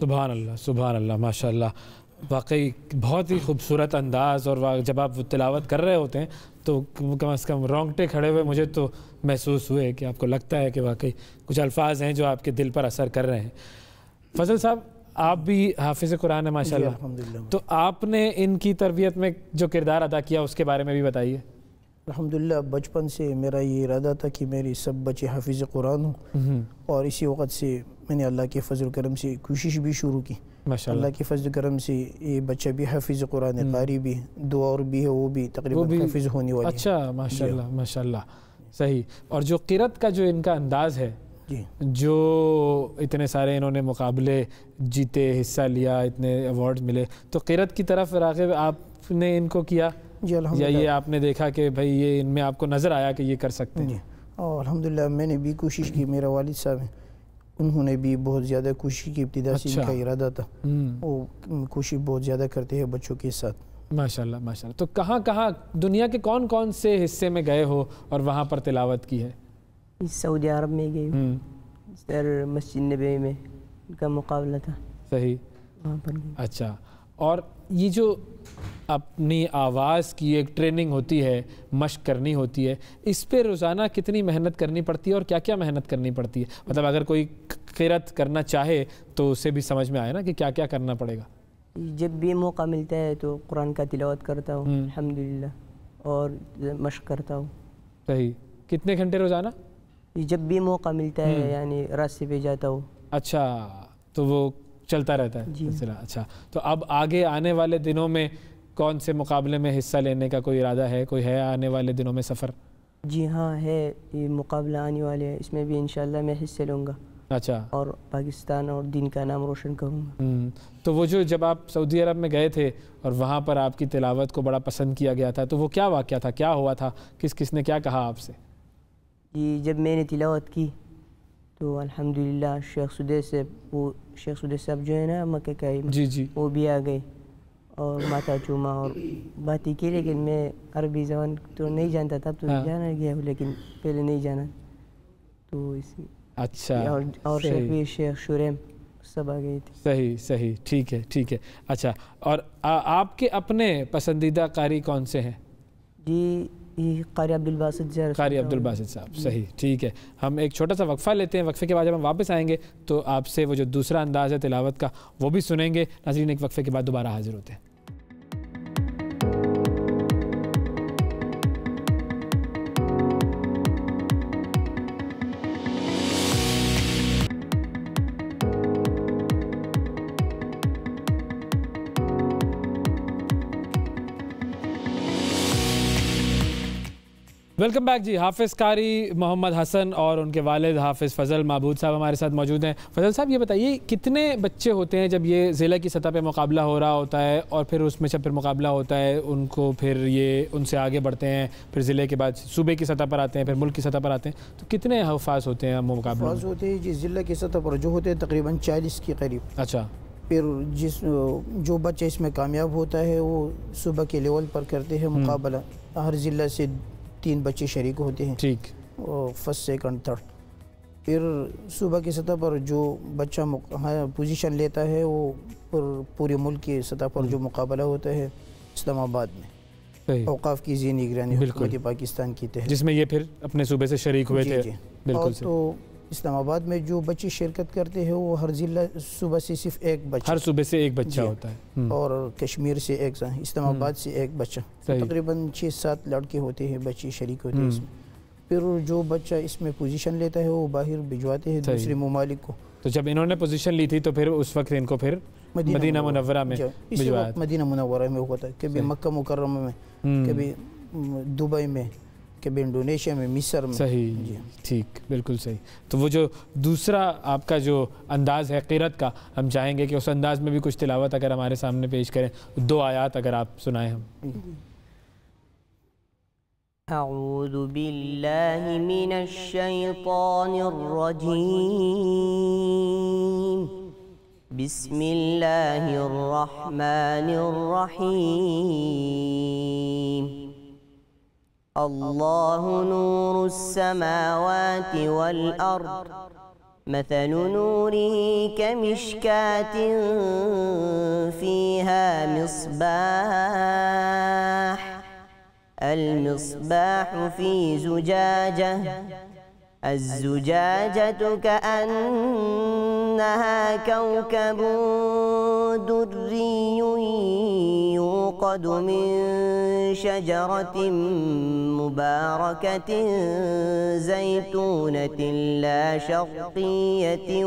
Speaker 1: सुभान अल्लाह, सुभान अल्लाह, माशाअल्लाह। वाकई बहुत ही खूबसूरत अंदाज़। और जब आप तिलावत कर रहे होते हैं तो कम से कम रोंगटे खड़े हुए मुझे तो महसूस हुए कि आपको लगता है कि वाकई कुछ अल्फाज हैं जो आपके दिल पर असर कर रहे हैं। फजल साहब, आप भी हाफिज़ कुरान है माशाअल्लाह, तो आपने इनकी तरबियत में जो किरदार अदा किया उसके बारे में भी बताइए।
Speaker 9: अल्हम्दुलिल्लाह, बचपन से मेरा ये इरादा था कि मेरी सब बच्चे हाफिज़ कुरान हों और इसी वक्त से मैंने अल्लाह के फजल करम से कोशिश भी शुरू की अल्लाह के फजल करम से ये बच्चा भी हाफिज़ कुरान कारी भी, दो और भी है वो भी तकरीबन हाफिज़ होने वाली है।
Speaker 1: अच्छा, माशाल्लाह माशाल्लाह, सही। और जो क़िरत का जो इनका अंदाज़ है, जो इतने सारे इन्होंने मुकाबले जीते, हिस्सा लिया, इतने अवार्ड मिले, तो क़िरत की तरफ राग़िब आपने इनको किया या ये आपने देखा कि भाई ये इनमें आपको नज़र आया कि ये कर सकते हैं?
Speaker 9: और अल्हम्दुलिल्लाह मैंने भी कोशिश की, मेरा वालिद साहब हैं उन्होंने भी बहुत ज़्यादा कोशिश की, इब्तिदा से इनका इरादा था, वो कोशिश बहुत ज़्यादा करते हैं बच्चों के साथ।
Speaker 1: माशाल्लाह माशाल्लाह। तो कहाँ कहाँ दुनिया के कौन कौन से हिस्से में गए हो और वहाँ पर तिलावत की है?
Speaker 8: सऊदी अरब में गई, सर मस्जिद नबी में उनका मुकाबला था।
Speaker 1: सही,
Speaker 8: वहाँ पर गई।
Speaker 1: अच्छा, और ये जो अपनी आवाज़ की एक ट्रेनिंग होती है, मशक करनी होती है, इस पे रोज़ाना कितनी मेहनत करनी पड़ती है और क्या क्या मेहनत करनी पड़ती है? मतलब अगर कोई क़िरत करना चाहे तो उसे भी समझ में आए ना कि क्या क्या करना पड़ेगा।
Speaker 8: जब भी मौका मिलता है तो कुरान का तिलावत करता हूँ अल्हम्दुलिल्लाह, और मशक करता हूँ।
Speaker 1: सही। कितने घंटे रोज़ाना?
Speaker 8: जब भी मौका मिलता है, यानी रास्ते पे जाता हूँ।
Speaker 1: अच्छा, तो वो चलता रहता है सिलसिला। अच्छा, तो अब आगे आने वाले दिनों में कौन से मुकाबले में हिस्सा लेने का कोई इरादा है, कोई है आने वाले दिनों में सफ़र?
Speaker 8: जी हाँ है, ये मुकाबला आने वाले हैं, इसमें भी इंशाल्लाह मैं हिस्सा लूँगा।
Speaker 1: अच्छा,
Speaker 8: और पाकिस्तान और दीन का नाम रोशन करूँगा।
Speaker 1: तो वो जो जब आप सऊदी अरब में गए थे और वहाँ पर आपकी तिलावत को बड़ा पसंद किया गया था, तो वो क्या वाक़या था, क्या हुआ था, किसने क्या कहा आपसे?
Speaker 8: जी, जब मैंने तिलावत की तो अल्हम्दुलिल्लाह शेख सुदेश साहब जो है ना मक्के का,
Speaker 1: जी, वो
Speaker 8: भी आ गए और माथा चूमा और बातें की, लेकिन मैं अरबी ज़बान तो नहीं जानता था, तो जाना गया हूँ, लेकिन पहले नहीं जाना तो इसी।
Speaker 1: अच्छा,
Speaker 8: और शेख शुरेम सब आ गए थे।
Speaker 1: सही सही, ठीक है ठीक है। अच्छा, और आपके अपने पसंदीदा कारी कौन से हैं?
Speaker 8: जी, कारी अब्दुल बासित
Speaker 1: साहब। सही, ठीक है। हम एक छोटा सा वक्फ़ा लेते हैं, वक्फ़े के बाद जब हम वापस आएंगे तो आपसे वो जो दूसरा अंदाज़ है तिलावत का वो भी सुनेंगे। नाज़रीन, एक वक्फ़े के बाद दोबारा हाजिर होते हैं। वेलकम बैक जी। हाफिज़ कारी मोहम्मद हसन और उनके वालिद हाफिज़ फ़ज़ल महबूद साहब हमारे साथ मौजूद हैं। फ़ज़ल साहब, ये बताइए कितने बच्चे होते हैं जब ये ज़िले की सतह पे मुकाबला हो रहा होता है और फिर उसमें जब फिर मुकाबला होता है उनको फिर ये उनसे आगे बढ़ते हैं, फिर ज़िले के बाद सूबे की सतह पर आते हैं, फिर मुल्क की सतह पर आते हैं, तो कितने हफ़ाज़ होते हैं मुकाबले
Speaker 9: होते हैं? जी, ज़िले की सतह पर जो होते हैं तकरीबन 40 के करीब।
Speaker 1: अच्छा,
Speaker 9: फिर जो बच्चा इसमें कामयाब होता है वो सूबा के लेवल पर करते हैं मुकाबला। हर ज़िला से 3 बच्चे शरीक होते हैं,
Speaker 1: ठीक,
Speaker 9: फर्स्ट सेकंड थर्ड। फिर सूबा की सतह पर जो बच्चा पोजीशन लेता है वो पूरे मुल्क की सतह पर जो मुकाबला होता है इस्लामाबाद में औकाफ की ज़ी निगरानी हुकूमत पाकिस्तान की तहत,
Speaker 1: जिसमें ये फिर अपने सूबे से शरीक हुए थे। बिल्कुल।
Speaker 9: तो इस्लामाबाद में जो बच्चे शिरकत करते हैं वो हर ज़िला सूबा से सिर्फ एक बच्चा,
Speaker 1: हर सूबे से एक बच्चा होता है,
Speaker 9: और कश्मीर से एक, इस्लामाबाद से एक बच्चा, तकरीबन 6-7 लड़के होते हैं, बच्चे शरीक होते हैं इसमें। फिर जो बच्चा इसमें पोजीशन लेता है वो बाहर भिजवाते हैं दूसरे ममालिक को।
Speaker 1: तो जब इन्होंने पोजीशन ली थी तो फिर उस वक्त इनको फिर मदीना मुनव्वरा में भिजवाया?
Speaker 9: मदीना मुनव्वरा में होता है, कभी मक्का मुकर्रमा में, कभी दुबई में, कभी इंडोनेशिया में, मिस्र में।
Speaker 1: सही, ठीक, बिल्कुल सही। तो वो जो दूसरा आपका जो अंदाज़ है क़िरत का, हम चाहेंगे कि उस अंदाज़ में भी कुछ तिलावत अगर हमारे सामने पेश करें, 2 आयात अगर आप सुनाएं हम।
Speaker 8: अऊज़ु बिल्लाहि मिनश शैतानिर रजीम, बिस्मिल्लाहिर रहमानिर रहीम। अल्लाहु नूरुस समावाति वल अर्द, मथलु नूरिही कमिश्कातिन फ़ीहा मिस्बाह, अल-मिस्बाहु फ़ी ज़ुजाजह, अज़्ज़ुजाजतु कअन्नहा कौकबुन दुर्रियुन यूक़दु मिन शजरतिन मुबारकतिन ज़ैतूनतिन ला शर्क़िय्यतिन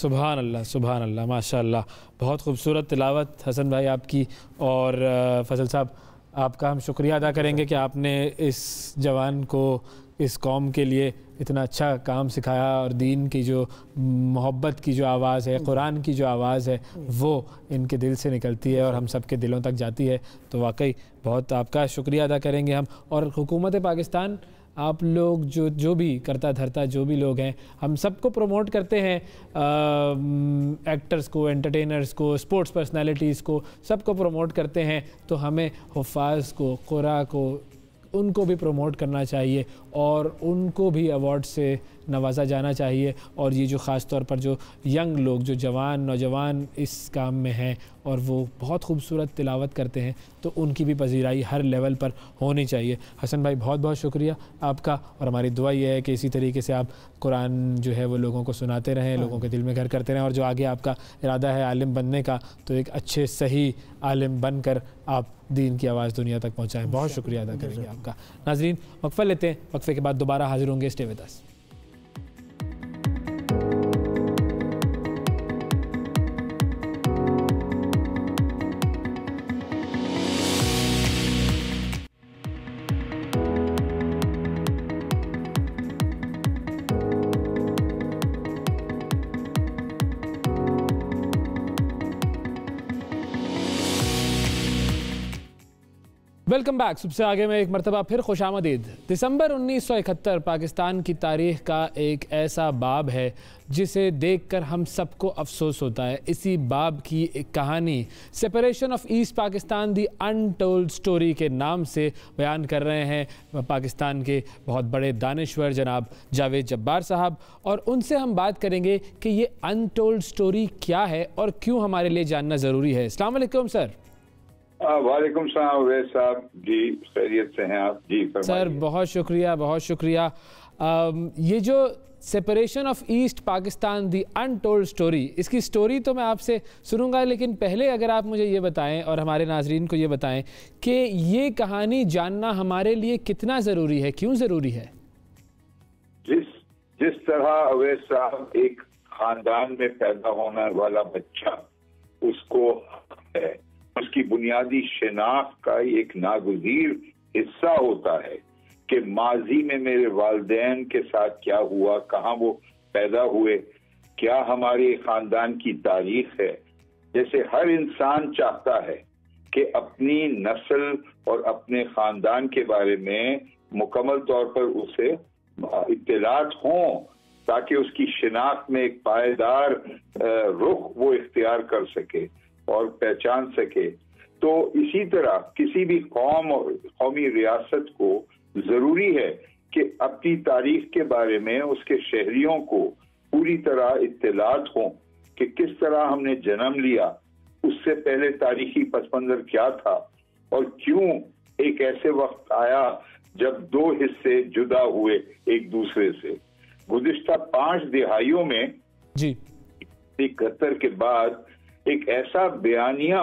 Speaker 1: सुभान अल्लाह माशाअल्लाह, बहुत खूबसूरत तिलावत हसन भाई आपकी। और फजल साहब, आपका हम शुक्रिया अदा करेंगे कि आपने इस जवान को इस कौम के लिए इतना अच्छा काम सिखाया और दीन की जो मोहब्बत की जो आवाज़ है, कुरान की जो आवाज़ है, वो इनके दिल से निकलती है और हम सब के दिलों तक जाती है। तो वाकई बहुत आपका शुक्रिया अदा करेंगे हम। और हुकूमत पाकिस्तान, आप लोग जो भी करता धरता जो भी लोग हैं, हम सबको प्रमोट करते हैं, एक्टर्स को, एंटरटेनर्स को, स्पोर्ट्स पर्सनालिटीज़ को, सबको प्रमोट करते हैं। तो हमें हुफ़ाज़ को, क़ुरा को, उनको भी प्रमोट करना चाहिए और उनको भी अवार्ड से नवाजा जाना चाहिए। और ये जो ख़ास तौर पर जो यंग लोग, जो जवान नौजवान इस काम में हैं और वो बहुत खूबसूरत तिलावत करते हैं, तो उनकी भी पजीराई हर लेवल पर होनी चाहिए। हसन भाई, बहुत बहुत शुक्रिया आपका। और हमारी दुआ ये है कि इसी तरीके से आप कुरान जो है वो लोगों को सुनाते रहें, लोगों के दिल में घर करते रहें। और जो आगे आपका इरादा है आलिम बनने का, तो एक अच्छे सही आलिम बनकर आप दीन की आवाज़ दुनिया तक पहुँचाएँ। बहुत शुक्रिया अदा करेंगे आपका। नाज़रीन, वक्फ़ा लेते हैं, वक्फ़े के बाद दोबारा हाजिर होंगे। Stay with us. Welcome back. सबसे आगे में एक मरतबा फिर खुशामदीद। दिसंबर 1971 पाकिस्तान की तारीख़ का एक ऐसा बाब है जिसे देखकर हम सबको अफसोस होता है। इसी बाब की एक कहानी separation of east Pakistan the untold story के नाम से बयान कर रहे हैं पाकिस्तान के बहुत बड़े दानिश्वर जनाब जावेद जब्बार साहब। और उनसे हम बात करेंगे कि ये अनटोल्ड स्टोरी क्या है और क्यों हमारे लिए जानना ज़रूरी है। अस्सलाम वालेकुम सर।
Speaker 10: वालेकुम सलाम अवैस साहब जी, खैरियत से हैं आप? जी
Speaker 1: सर, बहुत शुक्रिया बहुत शुक्रिया। ये जो separation of east Pakistan the untold story, इसकी स्टोरी तो मैं आपसे सुनूंगा, लेकिन पहले अगर आप मुझे ये बताएं और हमारे नाजरीन को ये बताएं कि ये कहानी जानना हमारे लिए कितना ज़रूरी है, क्यों ज़रूरी है?
Speaker 10: जिस तरह अवैस साहब एक खानदान में पैदा होने वाला बच्चा, उसको है उसकी बुनियादी शिनाख्त का एक नागुज़ीर हिस्सा होता है कि माजी में मेरे वालिदैन के साथ क्या हुआ, कहाँ वो पैदा हुए, क्या हमारे खानदान की तारीख है। जैसे हर इंसान चाहता है कि अपनी नस्ल और अपने खानदान के बारे में मुकम्मल तौर पर उसे इत्तलात हों, ताकि उसकी शिनाख्त में एक पायदार रुख वो इख्तियार कर सके और पहचान सके। तो इसी तरह किसी भी कौम और कौमी रियासत को जरूरी है कि अपनी तारीख के बारे में उसके शहरियों को पूरी तरह इत्तलात हो कि किस तरह हमने जन्म लिया, उससे पहले तारीखी पस मंजर क्या था और क्यों एक ऐसे वक्त आया जब दो हिस्से जुदा हुए एक दूसरे से। गुज़िश्ता 5 दिहाइयों में
Speaker 1: जी
Speaker 10: 71 के बाद एक ऐसा बयानिया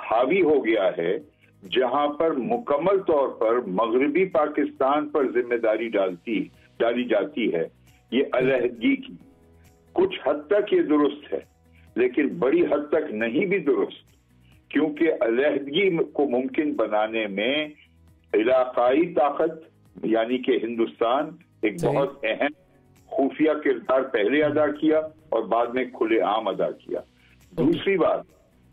Speaker 10: हावी हो गया है जहां पर मुकम्मल तौर पर मगरबी पाकिस्तान पर जिम्मेदारी डाली जाती है ये अलहदगी की। कुछ हद तक ये दुरुस्त है, लेकिन बड़ी हद तक नहीं भी दुरुस्त, क्योंकि अलहदगी को मुमकिन बनाने में इलाकाई ताकत यानी कि हिंदुस्तान एक बहुत अहम खुफिया किरदार पहले अदा किया और बाद में खुलेआम अदा किया। दूसरी बात,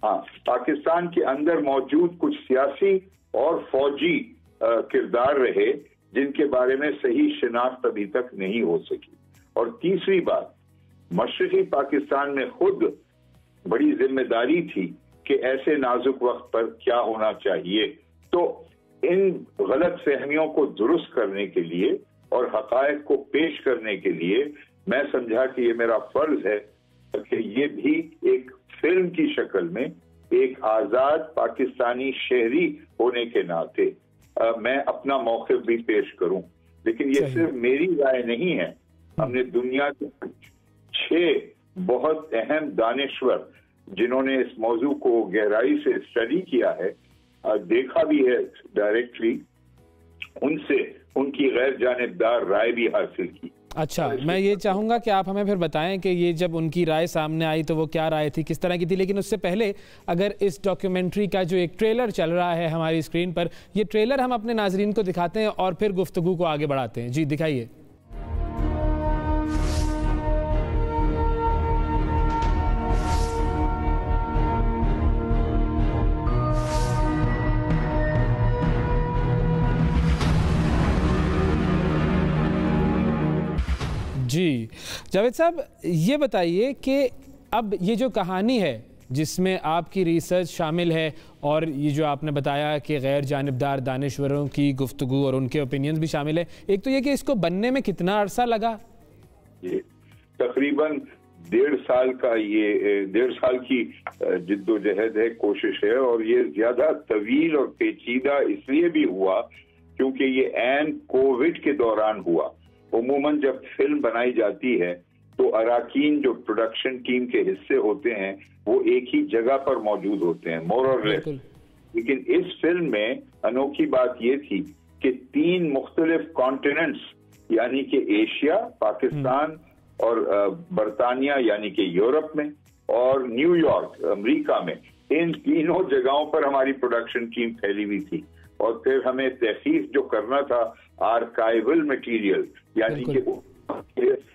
Speaker 10: हाँ, पाकिस्तान के अंदर मौजूद कुछ सियासी और फौजी किरदार रहे जिनके बारे में सही शिनाख्त अभी तक नहीं हो सकी। और तीसरी बात, मशरकी पाकिस्तान में खुद बड़ी जिम्मेदारी थी कि ऐसे नाजुक वक्त पर क्या होना चाहिए। तो इन गलत फहमियों को दुरुस्त करने के लिए और हकायक को पेश करने के लिए मैं समझा कि ये मेरा फर्ज है कि ये भी एक फिल्म की शक्ल में एक आजाद पाकिस्तानी शहरी होने के नाते मैं अपना मौक़िफ़ भी पेश करूं। लेकिन ये सिर्फ मेरी राय नहीं है, हमने दुनिया के 6 बहुत अहम दानिश्वर जिन्होंने इस मौजू को गहराई से स्टडी किया है, देखा भी है डायरेक्टली, उनसे उनकी गैर जानिबदार राय भी हासिल की।
Speaker 1: अच्छा, मैं ये चाहूँगा कि आप हमें फिर बताएं कि ये जब उनकी राय सामने आई तो वो क्या राय थी, किस तरह की थी। लेकिन उससे पहले अगर इस डॉक्यूमेंट्री का जो एक ट्रेलर चल रहा है हमारी स्क्रीन पर, ये ट्रेलर हम अपने नाजरीन को दिखाते हैं और फिर गुफ्तगू को आगे बढ़ाते हैं। जी दिखाइए। जी जावेद साहब, ये बताइए कि अब ये जो कहानी है जिसमें आपकी रिसर्च शामिल है और ये जो आपने बताया कि गैर जानिबदार दानिश्वरों की गुफ्तगू और उनके ओपिनियंस भी शामिल है, एक तो ये कि इसको बनने में कितना अरसा लगा?
Speaker 10: ये तकरीबन 1.5 साल का, ये 1.5 साल की जिद्दोजहद है, कोशिश है। और ये ज्यादा तवील और पेचीदा इसलिए भी हुआ क्योंकि ये एन कोविड के दौरान हुआ। उमूमन जब फिल्म बनाई जाती है तो अराकीन जो प्रोडक्शन टीम के हिस्से होते हैं वो एक ही जगह पर मौजूद होते हैं, मोर और लेस। लेकिन इस फिल्म में अनोखी बात ये थी कि 3 मुख्तलिफ कॉन्टिनेंट्स यानी कि एशिया, पाकिस्तान और बरतानिया यानी कि यूरोप में, और न्यूयॉर्क अमेरिका में, इन तीनों जगहों पर हमारी प्रोडक्शन टीम फैली हुई थी। और फिर हमें तहकीक जो करना था आर्काइवल मटेरियल यानी कि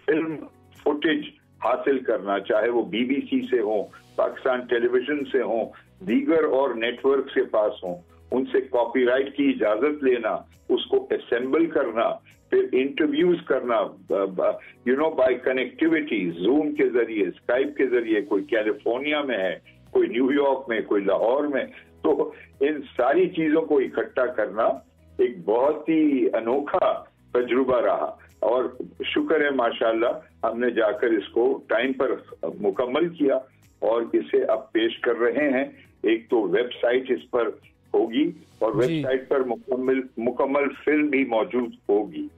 Speaker 10: फिल्म फुटेज हासिल करना, चाहे वो बीबीसी से हो, पाकिस्तान टेलीविजन से हो, दीगर और नेटवर्क के पास हो, उनसे कॉपीराइट की इजाजत लेना, उसको असेंबल करना, फिर इंटरव्यूज करना बाय कनेक्टिविटी, जूम के जरिए, स्काइप के जरिए, कोई कैलिफोर्निया में है, कोई न्यूयॉर्क में, कोई लाहौर में। तो इन सारी चीजों को इकट्ठा करना एक बहुत ही अनोखा तजुर्बा रहा। और शुक्र है माशाल्लाह हमने जाकर इसको टाइम पर मुकम्मल किया और इसे अब पेश कर रहे हैं। एक तो वेबसाइट इस पर होगी और वेबसाइट पर मुकम्मल फिल्म भी मौजूद होगी,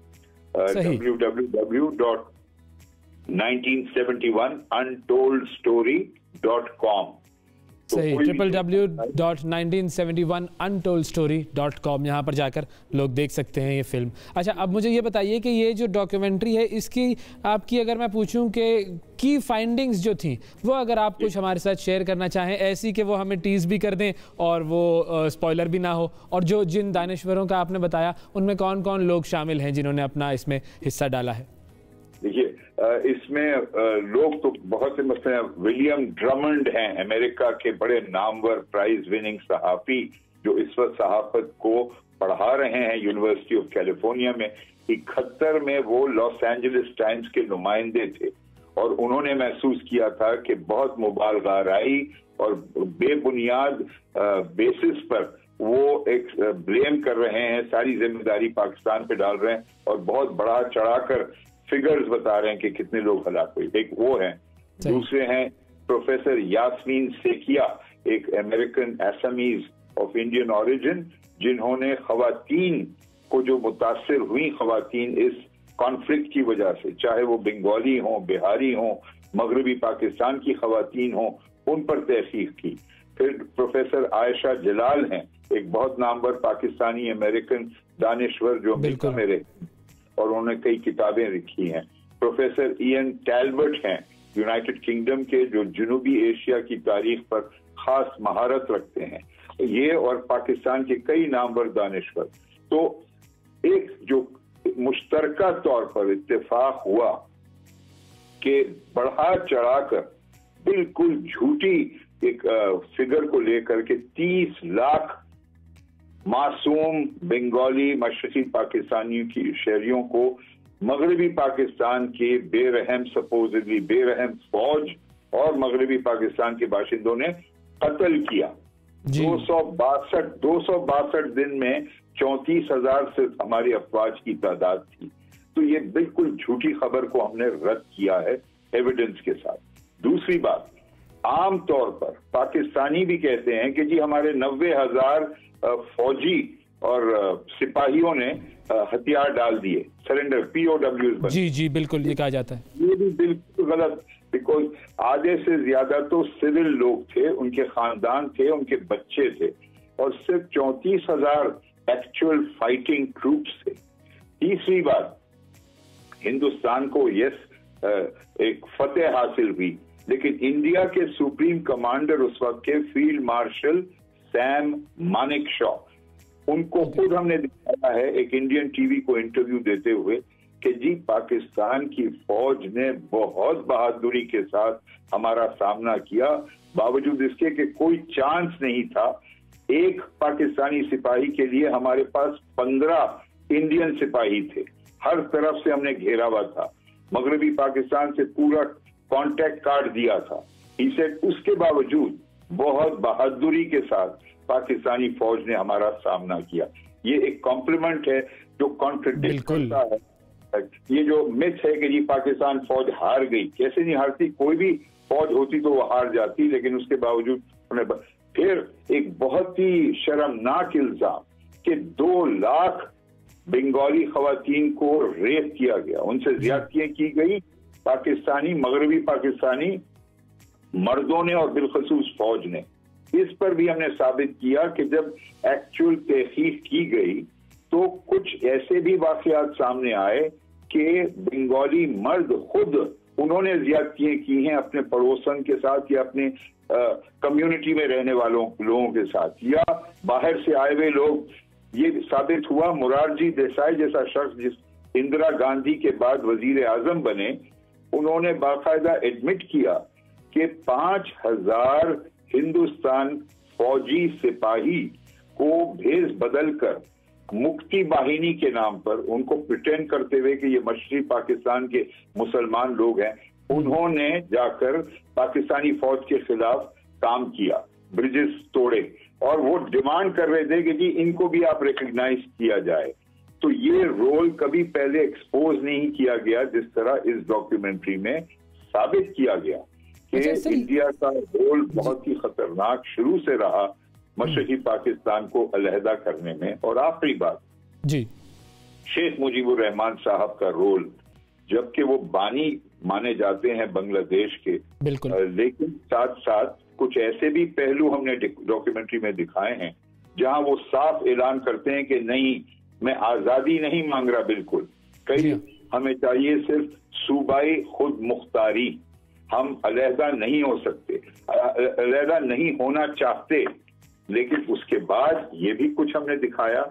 Speaker 10: www.1971untoldstory.com।
Speaker 1: सही, www.1971untoldstory.com, यहाँ पर जाकर लोग देख सकते हैं ये फिल्म। अच्छा, अब मुझे ये बताइए कि ये जो डॉक्यूमेंट्री है इसकी आपकी अगर मैं पूछूं कि की फाइंडिंग्स जो थी वो अगर आप कुछ हमारे साथ शेयर करना चाहें, ऐसी कि वो हमें टीज भी कर दें और वो स्पॉइलर भी ना हो, और जो जिन दानिश्वरों का आपने बताया उनमें कौन कौन लोग शामिल हैं जिन्होंने अपना इसमें हिस्सा डाला है?
Speaker 10: देखिए, इसमें लोग तो बहुत से, मसलन विलियम ड्रमंड हैं, अमेरिका के बड़े नामवर प्राइज विनिंग सहाफ़ी जो इस वक्त सहाफत को पढ़ा रहे हैं यूनिवर्सिटी ऑफ कैलिफोर्निया में। 71 में वो लॉस एंजलिस टाइम्स के नुमाइंदे थे और उन्होंने महसूस किया था कि बहुत मुबालगाराई और बेबुनियाद बेसिस पर वो एक ब्लेम कर रहे हैं, सारी जिम्मेदारी पाकिस्तान पे डाल रहे हैं और बहुत बढ़ा चढ़ाकर फिगर्स बता रहे हैं कि कितने लोग हलाक हुए। एक वो हैं, दूसरे हैं प्रोफेसर यास्मीन सेकिया, एक American Assamese of Indian origin, जिन्होंने खवातीन को, जो मुतासिर हुई खवातीन इस कॉन्फ्लिक्ट की वजह से, चाहे वो बंगाली हो, बिहारी हो, मगरबी पाकिस्तान की खवातीन हो, उन पर तहकीक की। फिर प्रोफेसर आयशा जलाल हैं, एक बहुत नामवर पाकिस्तानी अमेरिकन दानिश्वर जो अमेरिका में रहे और उन्होंने कई किताबें लिखी हैं। प्रोफेसर इयन टैलबर्ट हैं यूनाइटेड किंगडम के, जो जनूबी एशिया की तारीख पर खास महारत रखते हैं। ये और पाकिस्तान के कई नामवर दानिश्वर। तो एक जो मुश्तरका तौर पर इत्तेफाक हुआ कि बढ़ा चढ़ाकर बिल्कुल झूठी एक फिगर को लेकर के 30 लाख मासूम बंगाली मशरकी पाकिस्तानियों की शहरियों को मगरबी पाकिस्तान के बेरहम, सपोजिटली बेरहम फौज और मगरबी पाकिस्तान के बाशिंदों ने कत्ल किया। 262 दिन में 34,000 से हमारी अफवाज की तादाद थी। तो ये बिल्कुल झूठी खबर को हमने रद्द किया है एविडेंस के साथ। दूसरी बात, आम तौर पर पाकिस्तानी भी कहते हैं कि जी हमारे 90,000 फौजी और सिपाहियों ने हथियार डाल दिए, सरेंडर, POWs।
Speaker 1: जी बिल्कुल ये कहा जाता है।
Speaker 10: ये भी बिल्कुल गलत, बिकॉज आधे से ज्यादा तो सिविल लोग थे, उनके खानदान थे, उनके बच्चे थे, और सिर्फ 34,000 एक्चुअल फाइटिंग ट्रूप्स थे। तीसरी बात, हिंदुस्तान को एक फतेह हासिल हुई, लेकिन इंडिया के सुप्रीम कमांडर उस वक्त के फील्ड मार्शल सैम मानेकशॉ, उनको खुद हमने दिखाया है एक इंडियन टीवी को इंटरव्यू देते हुए कि जी पाकिस्तान की फौज ने बहुत बहादुरी के साथ हमारा सामना किया, बावजूद इसके कि कोई चांस नहीं था। एक पाकिस्तानी सिपाही के लिए हमारे पास 15 इंडियन सिपाही थे, हर तरफ से हमने घेरा हुआ था, मगरबी पाकिस्तान से पूरा कांटेक्ट काट दिया था। इसे उसके बावजूद बहुत बहादुरी के साथ पाकिस्तानी फौज ने हमारा सामना किया। ये एक कॉम्प्लीमेंट है जो कॉन्ट्रडिक्ट करता है ये जो मिथ है कि जी पाकिस्तान फौज हार गई। कैसे नहीं हारती, कोई भी फौज होती तो वो हार जाती, लेकिन उसके बावजूद उन्हें फिर एक बहुत ही शर्मनाक इल्जाम कि 2 लाख बंगाली खवातीन को रेप किया गया, उनसे ज्यादतियां की गई पाकिस्तानी, मगरबी पाकिस्तानी मर्दों ने और बिलखसूस फौज ने। इस पर भी हमने साबित किया कि जब एक्चुअल तहकीक की गई तो कुछ ऐसे भी वाकयात सामने आए कि बंगाली मर्द खुद उन्होंने ज्यादतियां की हैं अपने पड़ोसन के साथ या अपने कम्युनिटी में रहने लोगों के साथ, या बाहर से आए हुए लोग। ये साबित हुआ, मोरारजी देसाई जैसा शख्स जिस इंदिरा गांधी के बाद वजीर आजम बने, उन्होंने बाकायदा एडमिट किया कि 5,000 हिंदुस्तान फौजी सिपाही को भेष बदल कर मुक्ति बाहिनी के नाम पर, उनको प्रिटेंड करते हुए कि ये मशरक़ी पाकिस्तान के मुसलमान लोग हैं, उन्होंने जाकर पाकिस्तानी फौज के खिलाफ काम किया, ब्रिजेस तोड़े, और वो डिमांड कर रहे थे कि जी इनको भी आप रिकॉग्नाइज किया जाए। तो ये रोल कभी पहले एक्सपोज नहीं किया गया, जिस तरह इस डॉक्यूमेंट्री में साबित किया गया कि इंडिया का रोल बहुत ही खतरनाक शुरू से रहा मशरक़ी पाकिस्तान को अलहदा करने में। और आखिरी बात
Speaker 1: जी,
Speaker 10: शेख मुजीबुर रहमान साहब का रोल, जबकि वो बानी माने जाते हैं बांग्लादेश के,
Speaker 1: बिल्कुल,
Speaker 10: लेकिन साथ साथ कुछ ऐसे भी पहलू हमने डॉक्यूमेंट्री में दिखाए हैं जहां वो साफ ऐलान करते हैं कि नहीं, मैं आजादी नहीं मांग रहा, बिल्कुल कहीं हमें चाहिए सिर्फ सूबाई खुद मुख्तारी, हम अलहदा नहीं हो सकते, अलहदा नहीं होना चाहते। लेकिन उसके बाद ये भी कुछ हमने दिखाया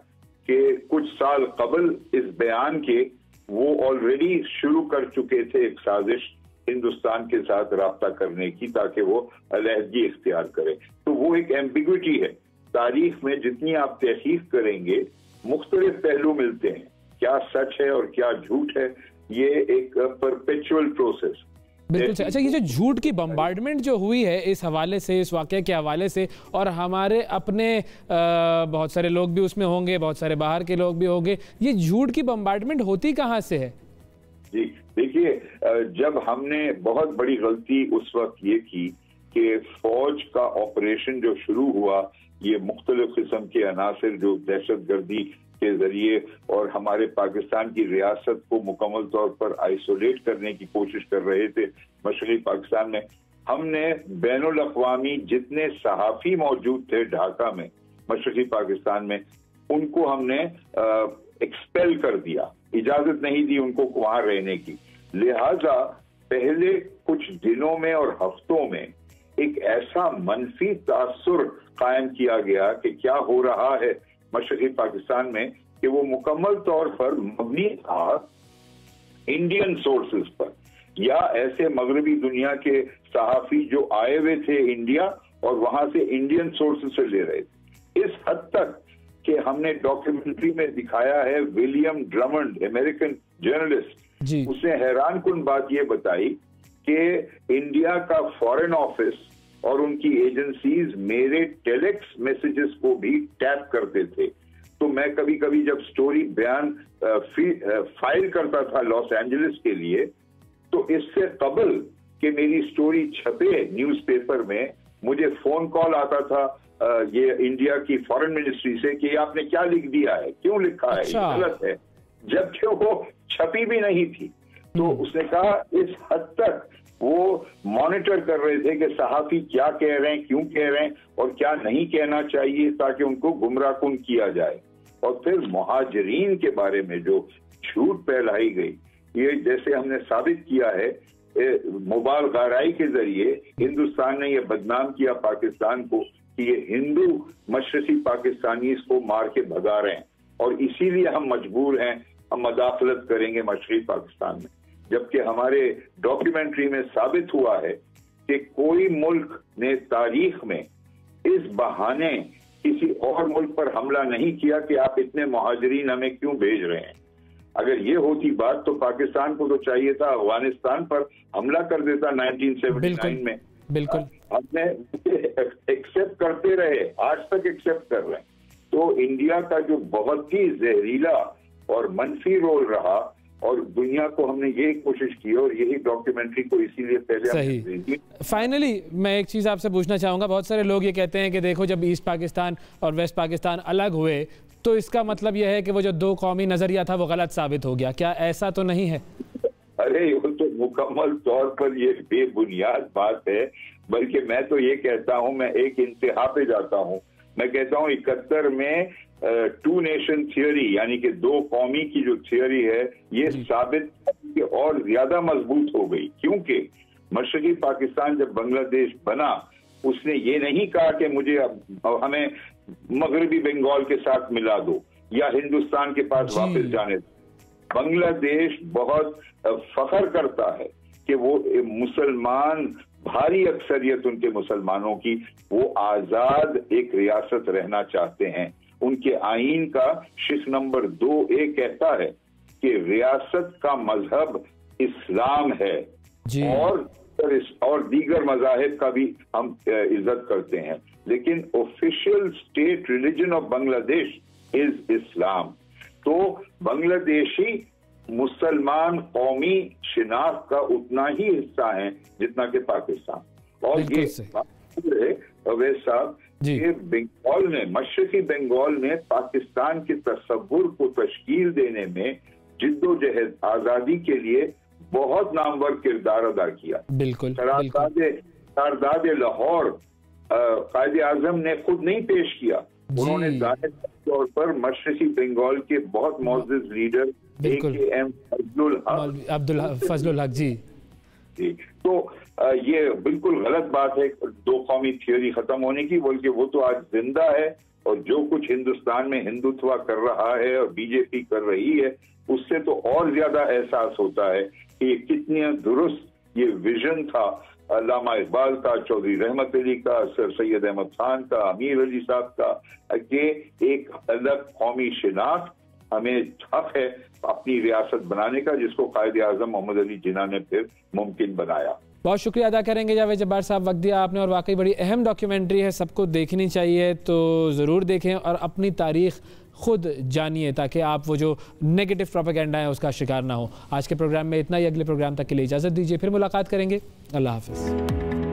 Speaker 10: कि कुछ साल कबल इस बयान के वो ऑलरेडी शुरू कर चुके थे एक साजिश हिंदुस्तान के साथ राब्ता करने की, ताकि वो अलहदगी इख्तियार करे। तो वो एक एम्बिग्विटी है तारीख में, जितनी आप तहकीक करेंगे मुख्तलिफ पहलू मिलते हैं, क्या सच है और क्या झूठ है, ये एक परपेचुअल प्रोसेस।
Speaker 1: बिल्कुल सही। अच्छा, ये जो झूठ की बम्बार्डमेंट जो हुई है इस हवाले से, इस वाक़े के हवाले से, और हमारे अपने बहुत सारे लोग भी उसमें होंगे, बहुत सारे बाहर के लोग भी होंगे, ये झूठ की बम्बार्डमेंट होती कहाँ से है?
Speaker 10: जी देखिए, जब हमने बहुत बड़ी गलती उस वक्त ये की कि फौज का ऑपरेशन जो शुरू हुआ, ये मुख्तलिफ किस्म के अनासर जो दहशतगर्दी के जरिए और हमारे पाकिस्तान की रियासत को मुकम्मल तौर पर आइसोलेट करने की कोशिश कर रहे थे मशरक़ी पाकिस्तान में, हमने बैनुल अक़वामी जितने सहाफ़ी मौजूद थे ढाका में, मशरक़ी पाकिस्तान में, उनको हमने एक्सपेल कर दिया, इजाजत नहीं दी उनको वहां रहने की। लिहाजा पहले कुछ दिनों में और हफ्तों में एक ऐसा मनफी तासुर कायम किया गया कि क्या हो रहा है मशरक़ी पाकिस्तान में, कि वो मुकम्मल तौर पर मबनी था इंडियन सोर्सेज पर, या ऐसे मगरबी दुनिया के सहाफ़ी जो आए हुए थे इंडिया और वहां से इंडियन सोर्सेज से ले रहे थे। इस हद तक कि हमने डॉक्यूमेंट्री में दिखाया है, विलियम ड्रमंड, अमेरिकन जर्नलिस्ट, उसने हैरान कुन बात ये बताई कि इंडिया का फॉरेन ऑफिस और उनकी एजेंसीज मेरे टेलेक्स मैसेजेस को भी टैप करते थे। तो मैं कभी कभी जब स्टोरी बयान फाइल करता था लॉस एंजलिस के लिए, तो इससे कबल कि मेरी स्टोरी छपे न्यूज़पेपर में, मुझे फोन कॉल आता था ये इंडिया की फॉरेन मिनिस्ट्री से कि आपने क्या लिख दिया है, क्यों लिखा है, ये गलत है, जबकि वो छपी भी नहीं थी। तो उसने कहा इस हद तक वो मॉनिटर कर रहे थे कि सहाफी क्या कह रहे हैं, क्यों कह रहे हैं और क्या नहीं कहना चाहिए, ताकि उनको गुमराहकुन किया जाए। और फिर मुहाजिरीन के बारे में जो झूठ फैलाई गई, ये जैसे हमने साबित किया है मुबाल गाराई के जरिए, हिंदुस्तान ने ये बदनाम किया पाकिस्तान को कि ये हिंदू मशरकी पाकिस्तानी इसको मार के भगा रहे हैं और इसीलिए हम मजबूर हैं, हम मदाखलत करेंगे मशरकी पाकिस्तान में। जबकि हमारे डॉक्यूमेंट्री में साबित हुआ है कि कोई मुल्क ने तारीख में इस बहाने किसी और मुल्क पर हमला नहीं किया कि आप इतने मुहाजिरीन हमें क्यों भेज रहे हैं। अगर ये होती बात तो पाकिस्तान को तो चाहिए था अफगानिस्तान पर हमला कर देता 1979 में।
Speaker 1: बिल्कुल
Speaker 10: हमने एक्सेप्ट करते रहे, आज तक एक्सेप्ट कर रहे हैं। तो इंडिया का जो बहुत ही जहरीला और मनफी रोल रहा और दुनिया को हमने यही कोशिश की और यही डॉक्यूमेंट्री को इसीलिए पहले
Speaker 1: सही। फाइनली मैं एक चीज़ आपसे पूछना चाहूँगा, बहुत सारे लोग ये कहते हैं कि देखो जब ईस्ट पाकिस्तान और वेस्ट पाकिस्तान अलग हुए तो इसका मतलब यह है कि वो जो दो कौमी नज़रिया था वो गलत साबित हो गया, क्या ऐसा तो नहीं है?
Speaker 10: अरे वो तो मुकम्मल तौर पर ये बेबुनियाद बात है। बल्कि मैं तो ये कहता हूँ, मैं एक इंतहा पे जाता हूँ, मैं कहता हूँ 71 में टू नेशन थियोरी यानी कि दो कौमी की जो थियोरी है ये साबित और ज्यादा मजबूत हो गई। क्योंकि मशरकी पाकिस्तान जब बांग्लादेश बना, उसने ये नहीं कहा कि मुझे हमें मगरबी बंगाल के साथ मिला दो या हिंदुस्तान के पास वापस जाने दो। बांग्लादेश बहुत फख्र करता है कि वो मुसलमान, भारी अक्सरियत उनके मुसलमानों की, वो आजाद एक रियासत रहना चाहते हैं। उनके आईन का शिक नंबर 2A कहता है कि रियासत का मजहब इस्लाम है और दीगर मजाहिब का भी हम इज्जत करते हैं, लेकिन official state religion of Bangladesh is इस्लाम। तो बांग्लादेशी मुसलमान कौमी शिनाख्त का उतना ही हिस्सा है जितना कि पाकिस्तान। और ये अवैध साहब, ये बंगाल ने, मशरकी बंगाल ने पाकिस्तान के तसव्वुर को तश्कील देने में जिद्दोजहद आजादी के लिए बहुत नामवर किरदार अदा किया।
Speaker 1: बिल्कुल।
Speaker 10: सरदाद लाहौर कायदे आजम ने खुद नहीं पेश किया, उन्होंने जाहिर तौर पर मशरकी बंगाल के बहुत मोअज़्ज़िज़ लीडर AKM
Speaker 1: अब्दुल फजलुल हक जी।
Speaker 10: तो ये बिल्कुल गलत बात है दो कौमी थियोरी खत्म होने की, बल्कि वो तो आज जिंदा है और जो कुछ हिंदुस्तान में हिंदुत्व कर रहा है और बीजेपी कर रही है, उससे तो और ज्यादा एहसास होता है कि कितनी दुरुस्त ये विजन था अल्लामा इकबाल का, चौधरी रहमत अली का, सर सैयद अहमद खान का, अमीर अली साहब का, कि एक अलग कौमी शिनाख्त हमें हक है अपनी रियासत बनाने का, जिसको कायदे आजम मोहम्मद अली जिन्ना ने फिर मुमकिन बनाया।
Speaker 1: बहुत शुक्रिया अदा करेंगे जावेद जब्बार साहब, वक्त दिया आपने और वाकई बड़ी अहम डॉक्यूमेंट्री है, सबको देखनी चाहिए, तो ज़रूर देखें और अपनी तारीख़ खुद जानिए ताकि आप वो जो नेगेटिव प्रोपेगेंडा है उसका शिकार ना हो। आज के प्रोग्राम में इतना ही, अगले प्रोग्राम तक के लिए इजाज़त दीजिए, फिर मुलाकात करेंगे। अल्लाह हाफ़िज़।